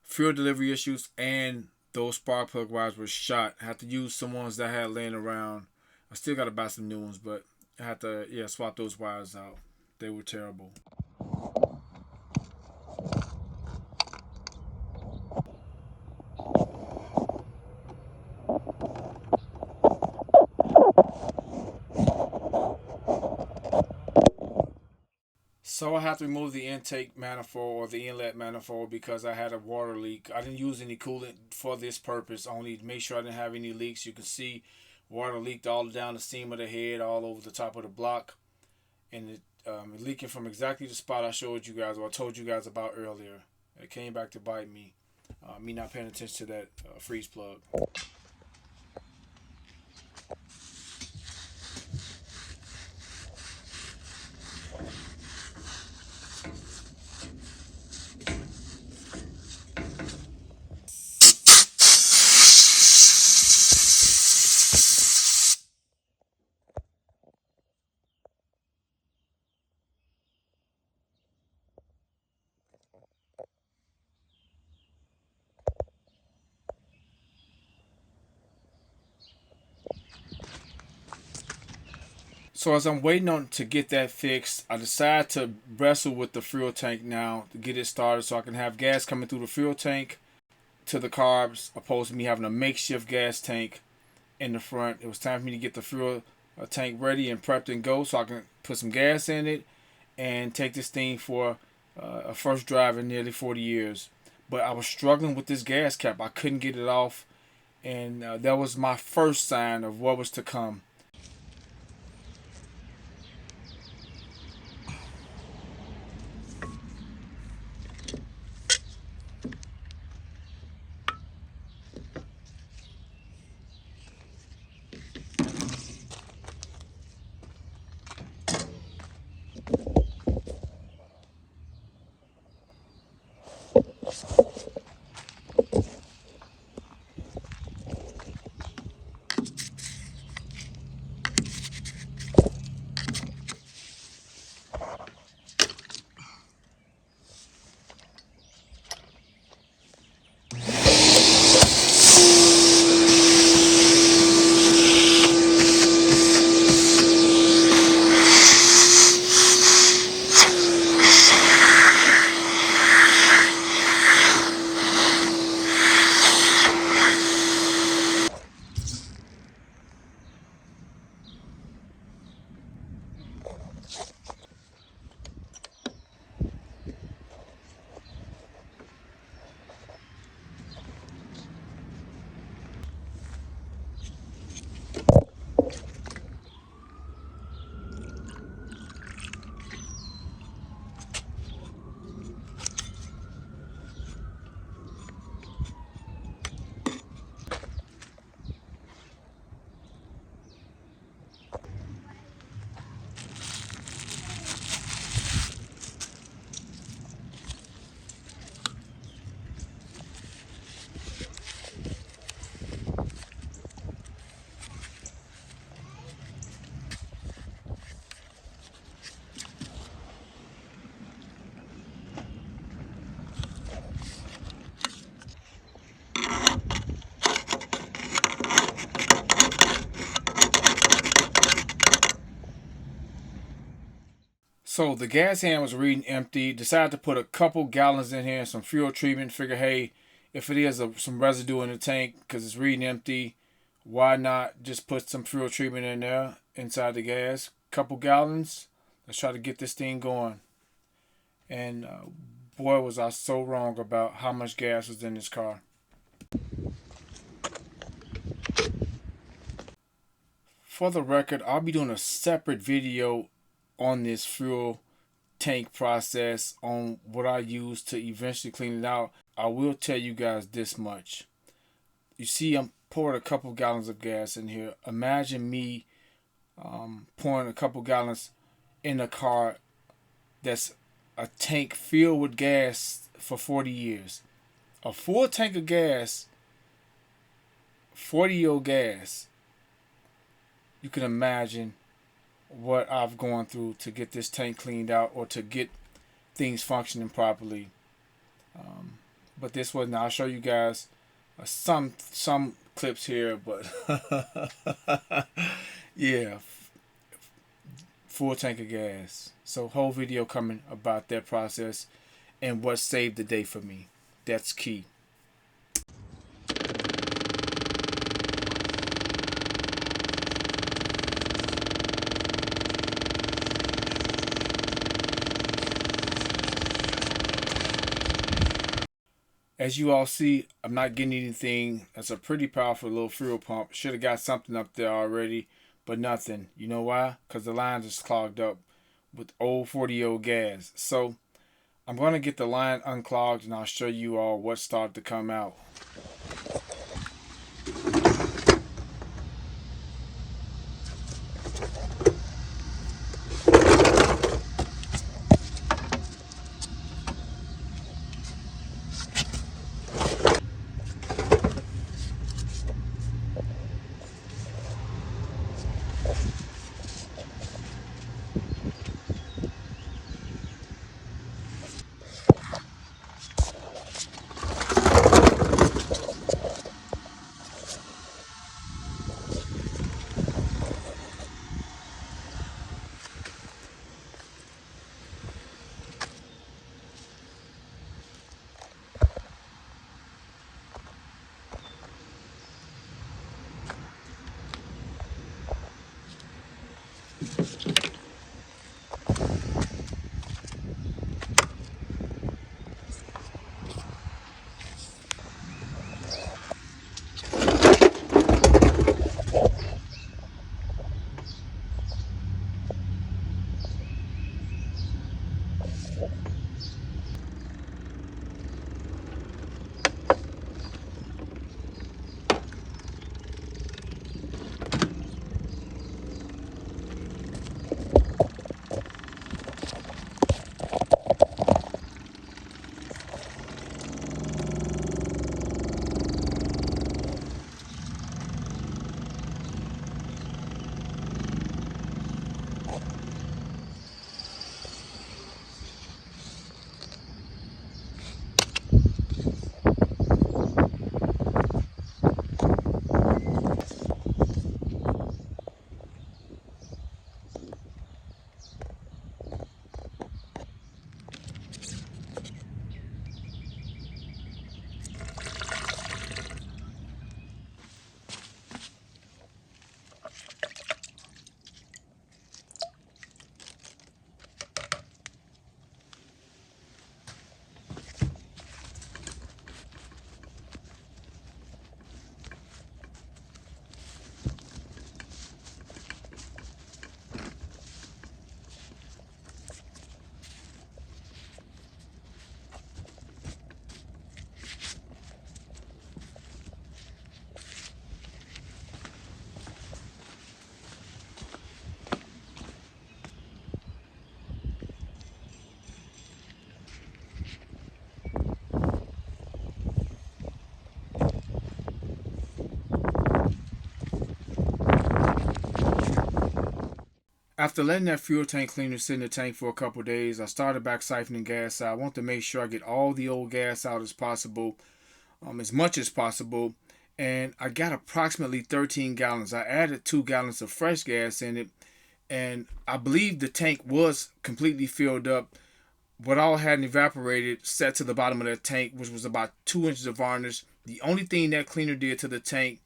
Fuel delivery issues and those spark plug wires were shot. I had to use some ones that I had laying around. I still got to buy some new ones, but I had to swap those wires out. They were terrible. So I have to remove the intake manifold or the inlet manifold because I had a water leak. I didn't use any coolant for this purpose, only to make sure I didn't have any leaks. You can see water leaked all down the seam of the head, all over the top of the block, and it leaking from exactly the spot I showed you guys or I told you guys about earlier. It came back to bite me. Me not paying attention to that freeze plug. So as I'm waiting on to get that fixed, I decided to wrestle with the fuel tank now to get it started so I can have gas coming through the fuel tank to the carbs, opposed to me having a makeshift gas tank in the front. It was time for me to get the fuel tank ready and prepped and go so I can put some gas in it and take this thing for a first drive in nearly 40 years. But I was struggling with this gas cap. I couldn't get it off, and that was my first sign of what was to come. So the gas hand was reading empty. Decided to put a couple gallons in here and some fuel treatment. Figure, hey, if it is some residue in the tank because it's reading empty, why not just put some fuel treatment in there inside the gas? Couple gallons. Let's try to get this thing going. And boy, was I so wrong about how much gas was in this car. For the record, I'll be doing a separate video on this fuel tank process, on what I use to eventually clean it out. I will tell you guys this much. You see, I'm pouring a couple gallons of gas in here. Imagine me pouring a couple gallons in a car that's a tank filled with gas for 40 years. A full tank of gas, 40-year-old gas. You can imagine what I've gone through to get this tank cleaned out or to get things functioning properly. But this wasn't. I'll show you guys some clips here, but yeah, full tank of gas. So whole video coming about that process and what saved the day for me. That's key. As you all see, I'm not getting anything. That's a pretty powerful little fuel pump. Should have got something up there already, but nothing. You know why? Because the line is clogged up with old 40-year-old gas. So I'm going to get the line unclogged and I'll show you all what started to come out. After letting that fuel tank cleaner sit in the tank for a couple of days, I started back siphoning gas out. I want to make sure I get all the old gas out as possible, as much as possible. And I got approximately 13 gallons. I added 2 gallons of fresh gas in it, and I believe the tank was completely filled up. What all hadn't evaporated set to the bottom of that tank, which was about 2 inches of varnish. The only thing that cleaner did to the tank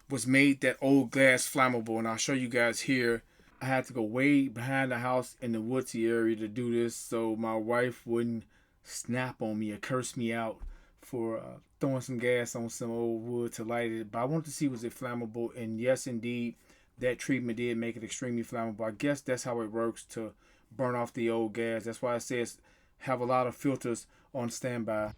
was made that old gas flammable, and I'll show you guys here. I had to go way behind the house in the woodsy area to do this so my wife wouldn't snap on me or curse me out for throwing some gas on some old wood to light it. But I wanted to see was it flammable, and yes, indeed, that treatment did make it extremely flammable. I guess that's how it works to burn off the old gas. That's why it says have a lot of filters on standby.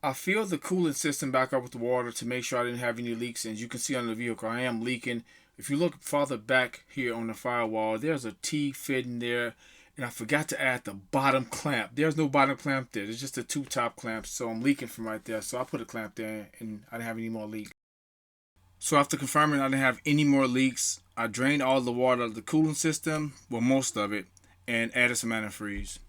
I filled the coolant system back up with water to make sure I didn't have any leaks. And as you can see on the vehicle, I am leaking. If you look farther back here on the firewall, there's a T fitting there. And I forgot to add the bottom clamp. There's no bottom clamp there. There's just the two top clamps. So I'm leaking from right there. So I put a clamp there and I didn't have any more leaks. So after confirming I didn't have any more leaks, I drained all the water out of the cooling system, well, most of it, and added some antifreeze.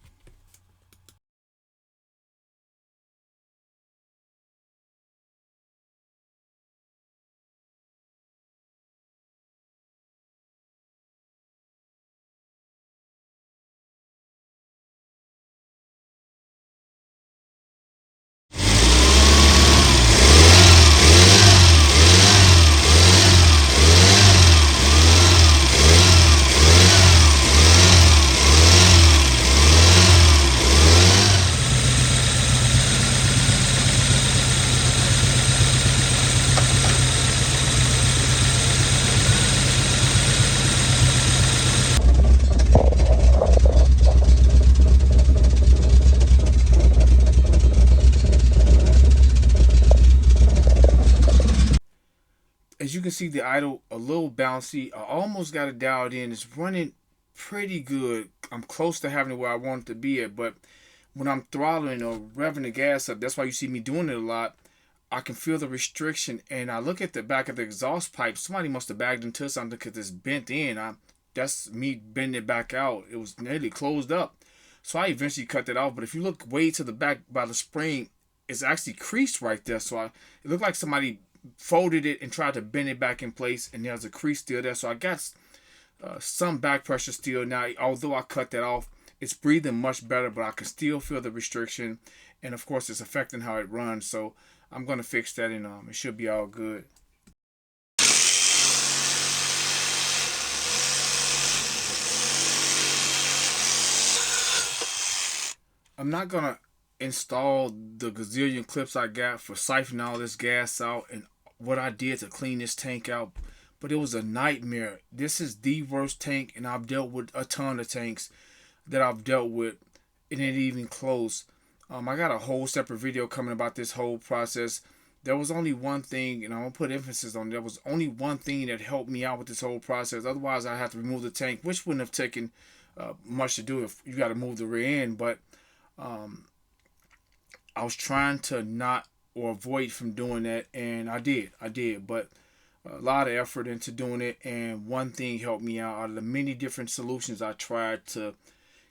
you can see, the idle a little bouncy. I almost got it dialed in. It's running pretty good. I'm close to having it where I want it to be at, but when I'm throttling or revving the gas up, that's why you see me doing it a lot. I can feel the restriction, and I look at the back of the exhaust pipe. Somebody must have bagged into something because it's bent in. That's me bending it back out. It was nearly closed up, so I eventually cut that off. But if you look way to the back by the spring, it's actually creased right there. So it looked like somebody folded it and tried to bend it back in place, and there's a crease still there. So I got some back pressure still now. Although I cut that off, it's breathing much better, but I can still feel the restriction, and of course it's affecting how it runs. So I'm gonna fix that, and it should be all good. I'm not gonna install the gazillion clips I got for siphoning all this gas out and what I did to clean this tank out, but it was a nightmare. This is the worst tank, and I've dealt with a ton of tanks that I've dealt with, and it ain't even close. I got a whole separate video coming about this whole process. There was only one thing, and I'm going to put emphasis on it. There was only one thing that helped me out with this whole process. Otherwise, I'd have to remove the tank, which wouldn't have taken much to do if you got to move the rear end. But I was trying to not or avoid from doing that, and I did. But a lot of effort into doing it, and one thing helped me out of the many different solutions I tried to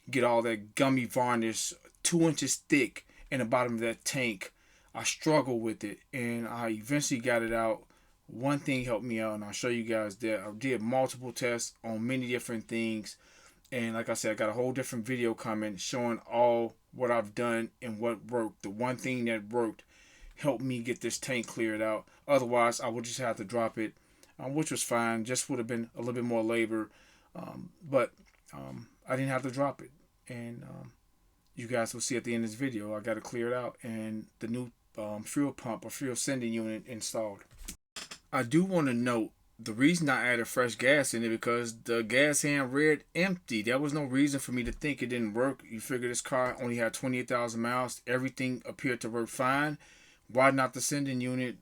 get all that gummy varnish 2 inches thick in the bottom of that tank. I struggled with it, and I eventually got it out. One thing helped me out, and I'll show you guys that. I did multiple tests on many different things, and like I said, I got a whole different video coming showing all what I've done and what worked. The one thing that worked helped me get this tank cleared out. Otherwise, I would just have to drop it, which was fine. Just would have been a little bit more labor, but I didn't have to drop it. And you guys will see at the end of this video, I got to clear it out, and the new fuel pump or fuel sending unit installed. I do want to note, the reason I added fresh gas in it because the gas hand read empty. There was no reason for me to think it didn't work. You figure this car only had 28,000 miles. Everything appeared to work fine. Why not the sending unit?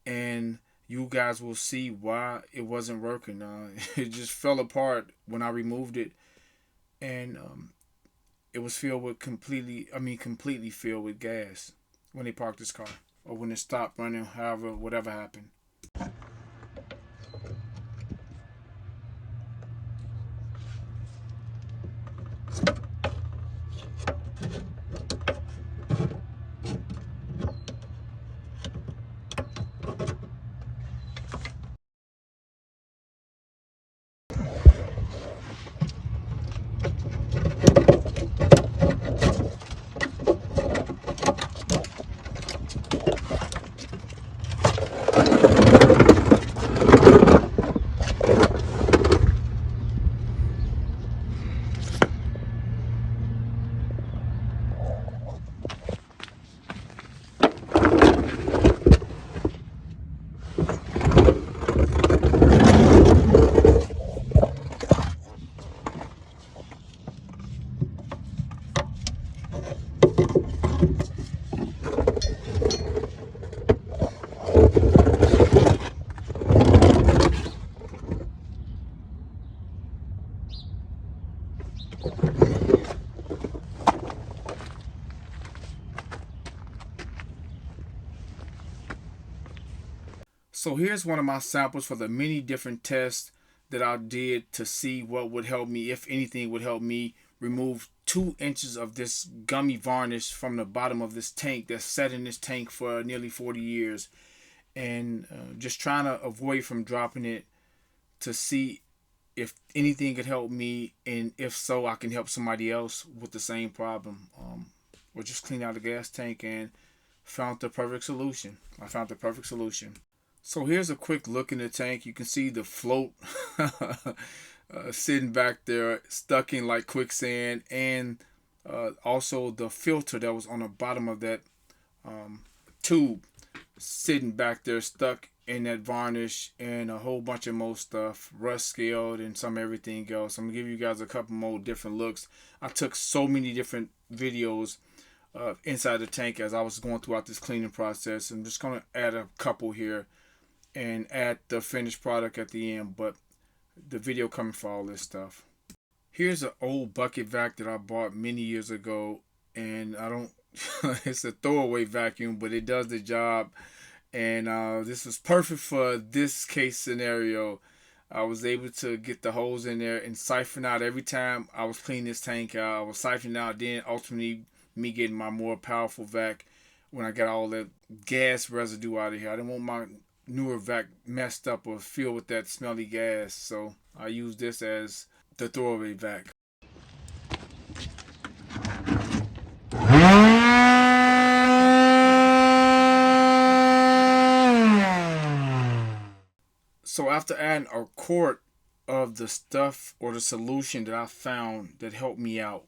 And you guys will see why it wasn't working. It just fell apart when I removed it, and it was filled with completely filled with gas when they parked this car, or when it stopped running, however, whatever happened. So here's one of my samples for the many different tests that I did to see what would help me, if anything would help me remove 2 inches of this gummy varnish from the bottom of this tank that's sat in this tank for nearly 40 years. And just trying to avoid from dropping it to see if anything could help me, and if so, I can help somebody else with the same problem. Or just clean out the gas tank, and found the perfect solution. I found the perfect solution. So here's a quick look in the tank. You can see the float sitting back there, stuck in like quicksand, and also the filter that was on the bottom of that tube sitting back there, stuck in that varnish, and a whole bunch of more stuff, rust scaled, and some everything else. I'm gonna give you guys a couple more different looks. I took so many different videos inside the tank as I was going throughout this cleaning process. I'm just gonna add a couple here. and add the finished product at the end. But the video coming for all this stuff. Here's an old bucket vac that I bought many years ago, and I don't. It's a throwaway vacuum, but it does the job. And this was perfect for this case scenario. I was able to get the holes in there and siphon out every time I was cleaning this tank out. I was siphoning out, then ultimately me getting my more powerful vac when I got all that gas residue out of here. I didn't want my newer vac messed up or filled with that smelly gas, so I used this as the throwaway vac. So after adding a quart of the stuff or the solution that I found that helped me out,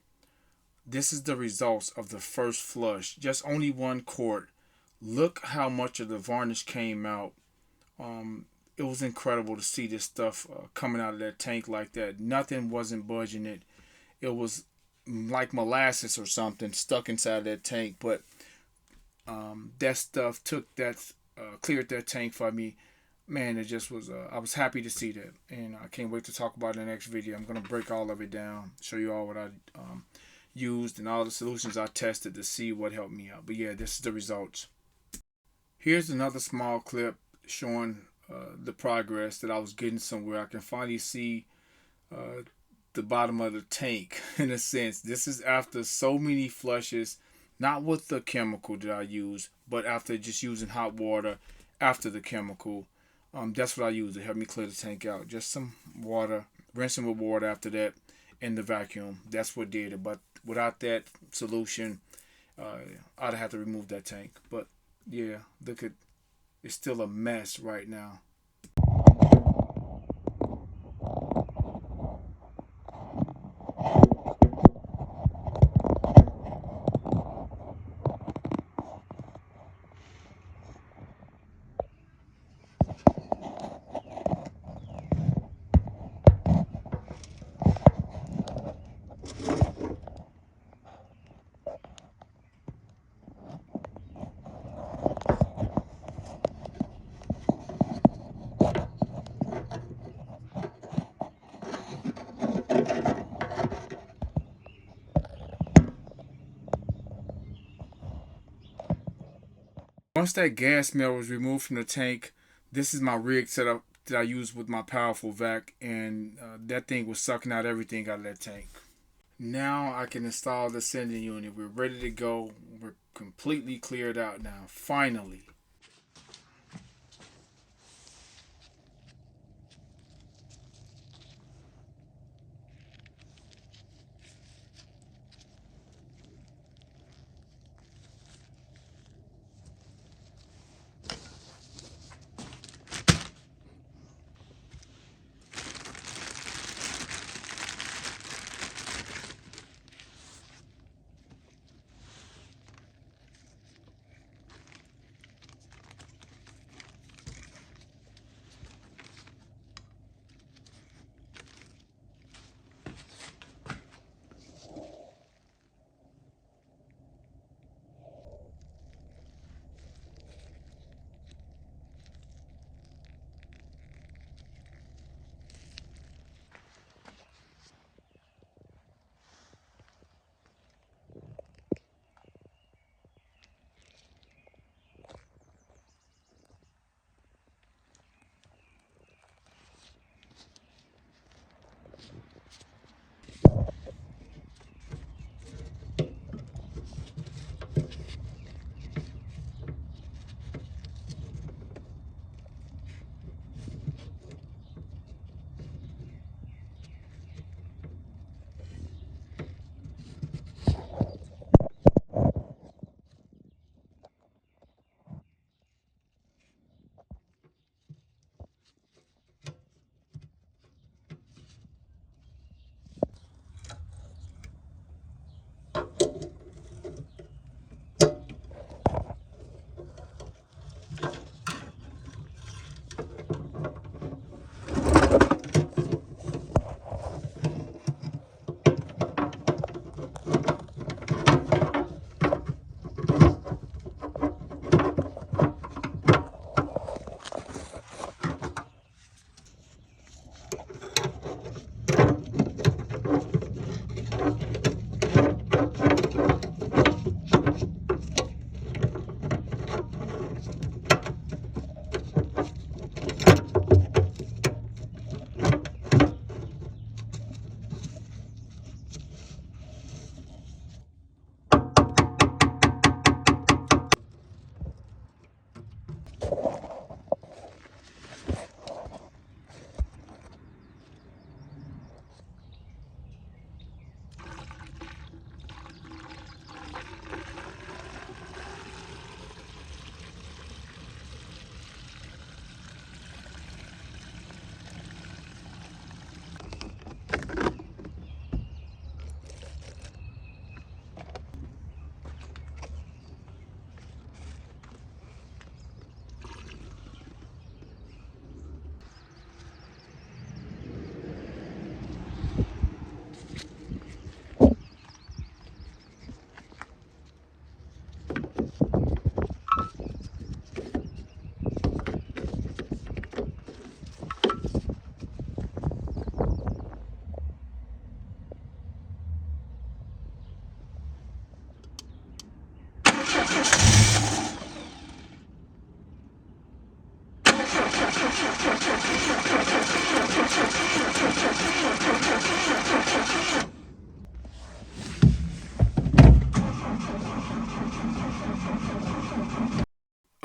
this is the results of the first flush. Just only one quart. Look how much of the varnish came out. It was incredible to see this stuff coming out of that tank like that. Nothing wasn't budging it. It was like molasses or something stuck inside that tank. But that stuff took that, cleared that tank for me. Man, it just was. I was happy to see that, and I can't wait to talk about it in the next video. I'm gonna break all of it down, show you all what I used and all the solutions I tested to see what helped me out. But yeah, this is the results. Here's another small clip showing the progress that I was getting somewhere. I can finally see the bottom of the tank in a sense. This is after so many flushes, not with the chemical that I use, but after just using hot water after the chemical. That's what I use to help me clear the tank out. Just some water, rinsing with water after that in the vacuum. That's what did it. But without that solution, I'd have to remove that tank. But yeah, look at, it's still a mess right now. Once that gas smell was removed from the tank, this is my rig setup that I use with my powerful vac, and that thing was sucking out everything out of that tank. Now I can install the sending unit. We're ready to go. We're completely cleared out now. Finally.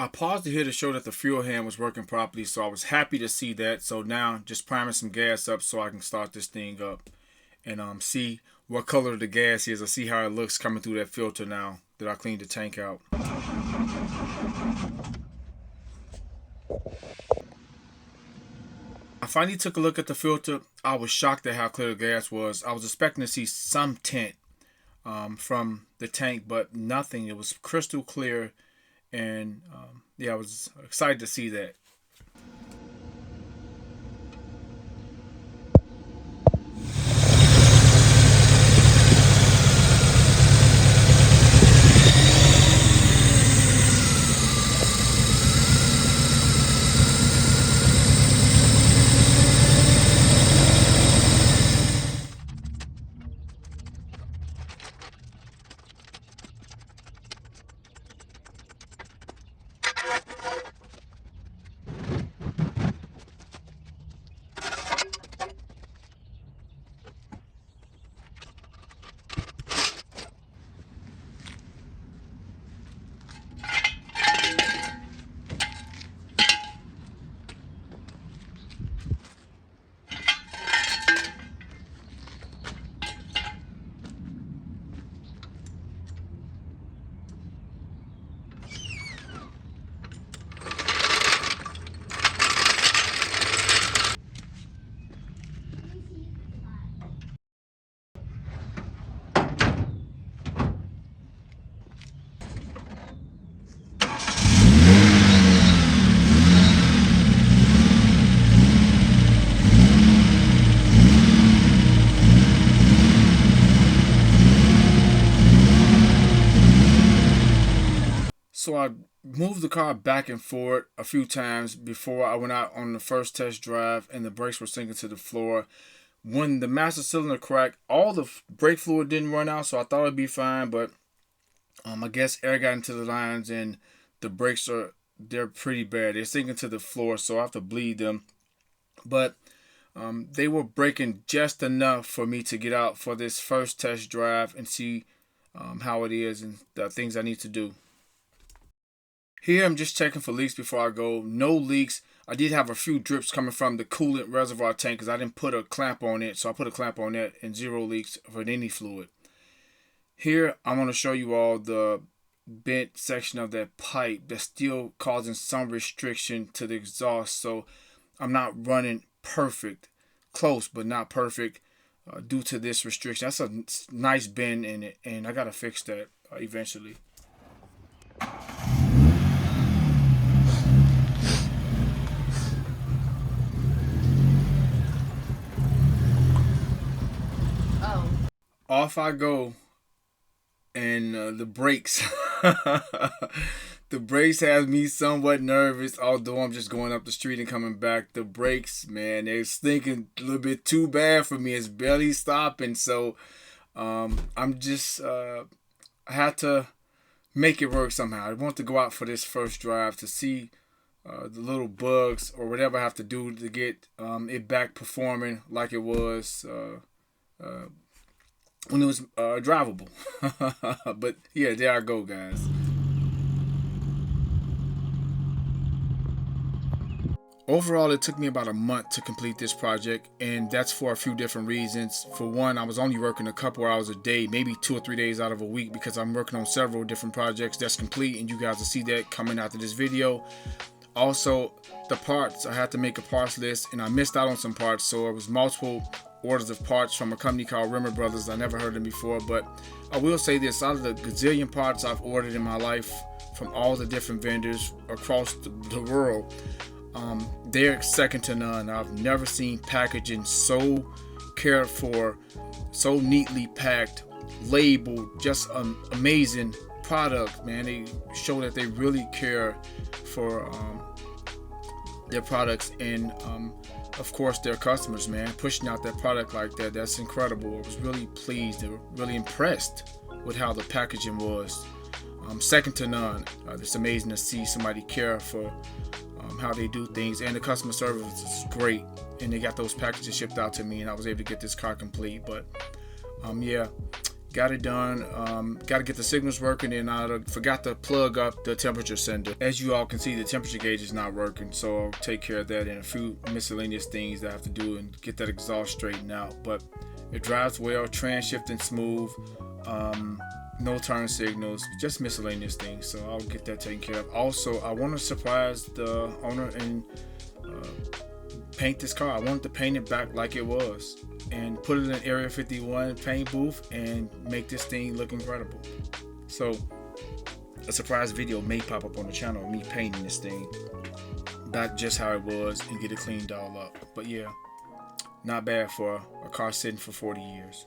I paused it here to show that the fuel hand was working properly, so I was happy to see that. So now just priming some gas up so I can start this thing up and see what color the gas is. I see how it looks coming through that filter now that I cleaned the tank out. I finally took a look at the filter. I was shocked at how clear the gas was. I was expecting to see some tint from the tank, but nothing. It was crystal clear, and yeah, I was excited to see that. So I moved the car back and forth a few times before I went out on the first test drive, and the brakes were sinking to the floor. When the master cylinder cracked, all the brake fluid didn't run out, so I thought it'd be fine. But I guess air got into the lines, and the brakes they're pretty bad. They're sinking to the floor, so I have to bleed them. But they were braking just enough for me to get out for this first test drive and see how it is and the things I need to do. Here I'm just checking for leaks before I go. No leaks. I did have a few drips coming from the coolant reservoir tank because I didn't put a clamp on it. So I put a clamp on that, and zero leaks for any fluid. Here I'm going to show you all the bent section of that pipe that's still causing some restriction to the exhaust. So I'm not running perfect. Close, but not perfect due to this restriction. That's a nice bend in it, and I got to fix that eventually. Off I go, and the brakes. The brakes have me somewhat nervous, although I'm just going up the street and coming back. The brakes, man, they're stinking a little bit too bad for me. It's barely stopping, so I'm just I had to make it work somehow. I want to go out for this first drive to see the little bugs or whatever I have to do to get it back performing like it was when it was drivable. But yeah, there I go, guys. Overall, it took me about a month to complete this project, and that's for a few different reasons. For one, I was only working a couple hours a day, maybe 2 or 3 days out of a week, because I'm working on several different projects that's complete, and you guys will see that coming after this video. Also, the parts, I had to make a parts list, and I missed out on some parts, so it was multiple orders of parts from a company called Rimmer Brothers. I never heard of them before, but I will say this: out of the gazillion parts I've ordered in my life from all the different vendors across the world, they're second to none. I've never seen packaging so cared for, so neatly packed, labeled, just an amazing product, man. They show that they really care for their products and of course their customers, man. Pushing out their product like that, that's incredible. I was really pleased and really impressed with how the packaging was. Second to none. It's amazing to see somebody care for how they do things, and the customer service is great, and they got those packages shipped out to me, and I was able to get this car complete. But yeah, got it done. Got to get the signals working, and I forgot to plug up the temperature sender. As you all can see, the temperature gauge is not working, so I'll take care of that and a few miscellaneous things that I have to do and get that exhaust straightened out. But it drives well, trans shifting smooth, no turn signals, just miscellaneous things. So I'll get that taken care of. Also, I want to surprise the owner and paint this car. I wanted to paint it back like it was and put it in Area 51 paint booth and make this thing look incredible. So a surprise video may pop up on the channel of me painting this thing back just how it was and get it cleaned all up. But yeah, not bad for a car sitting for 40 years.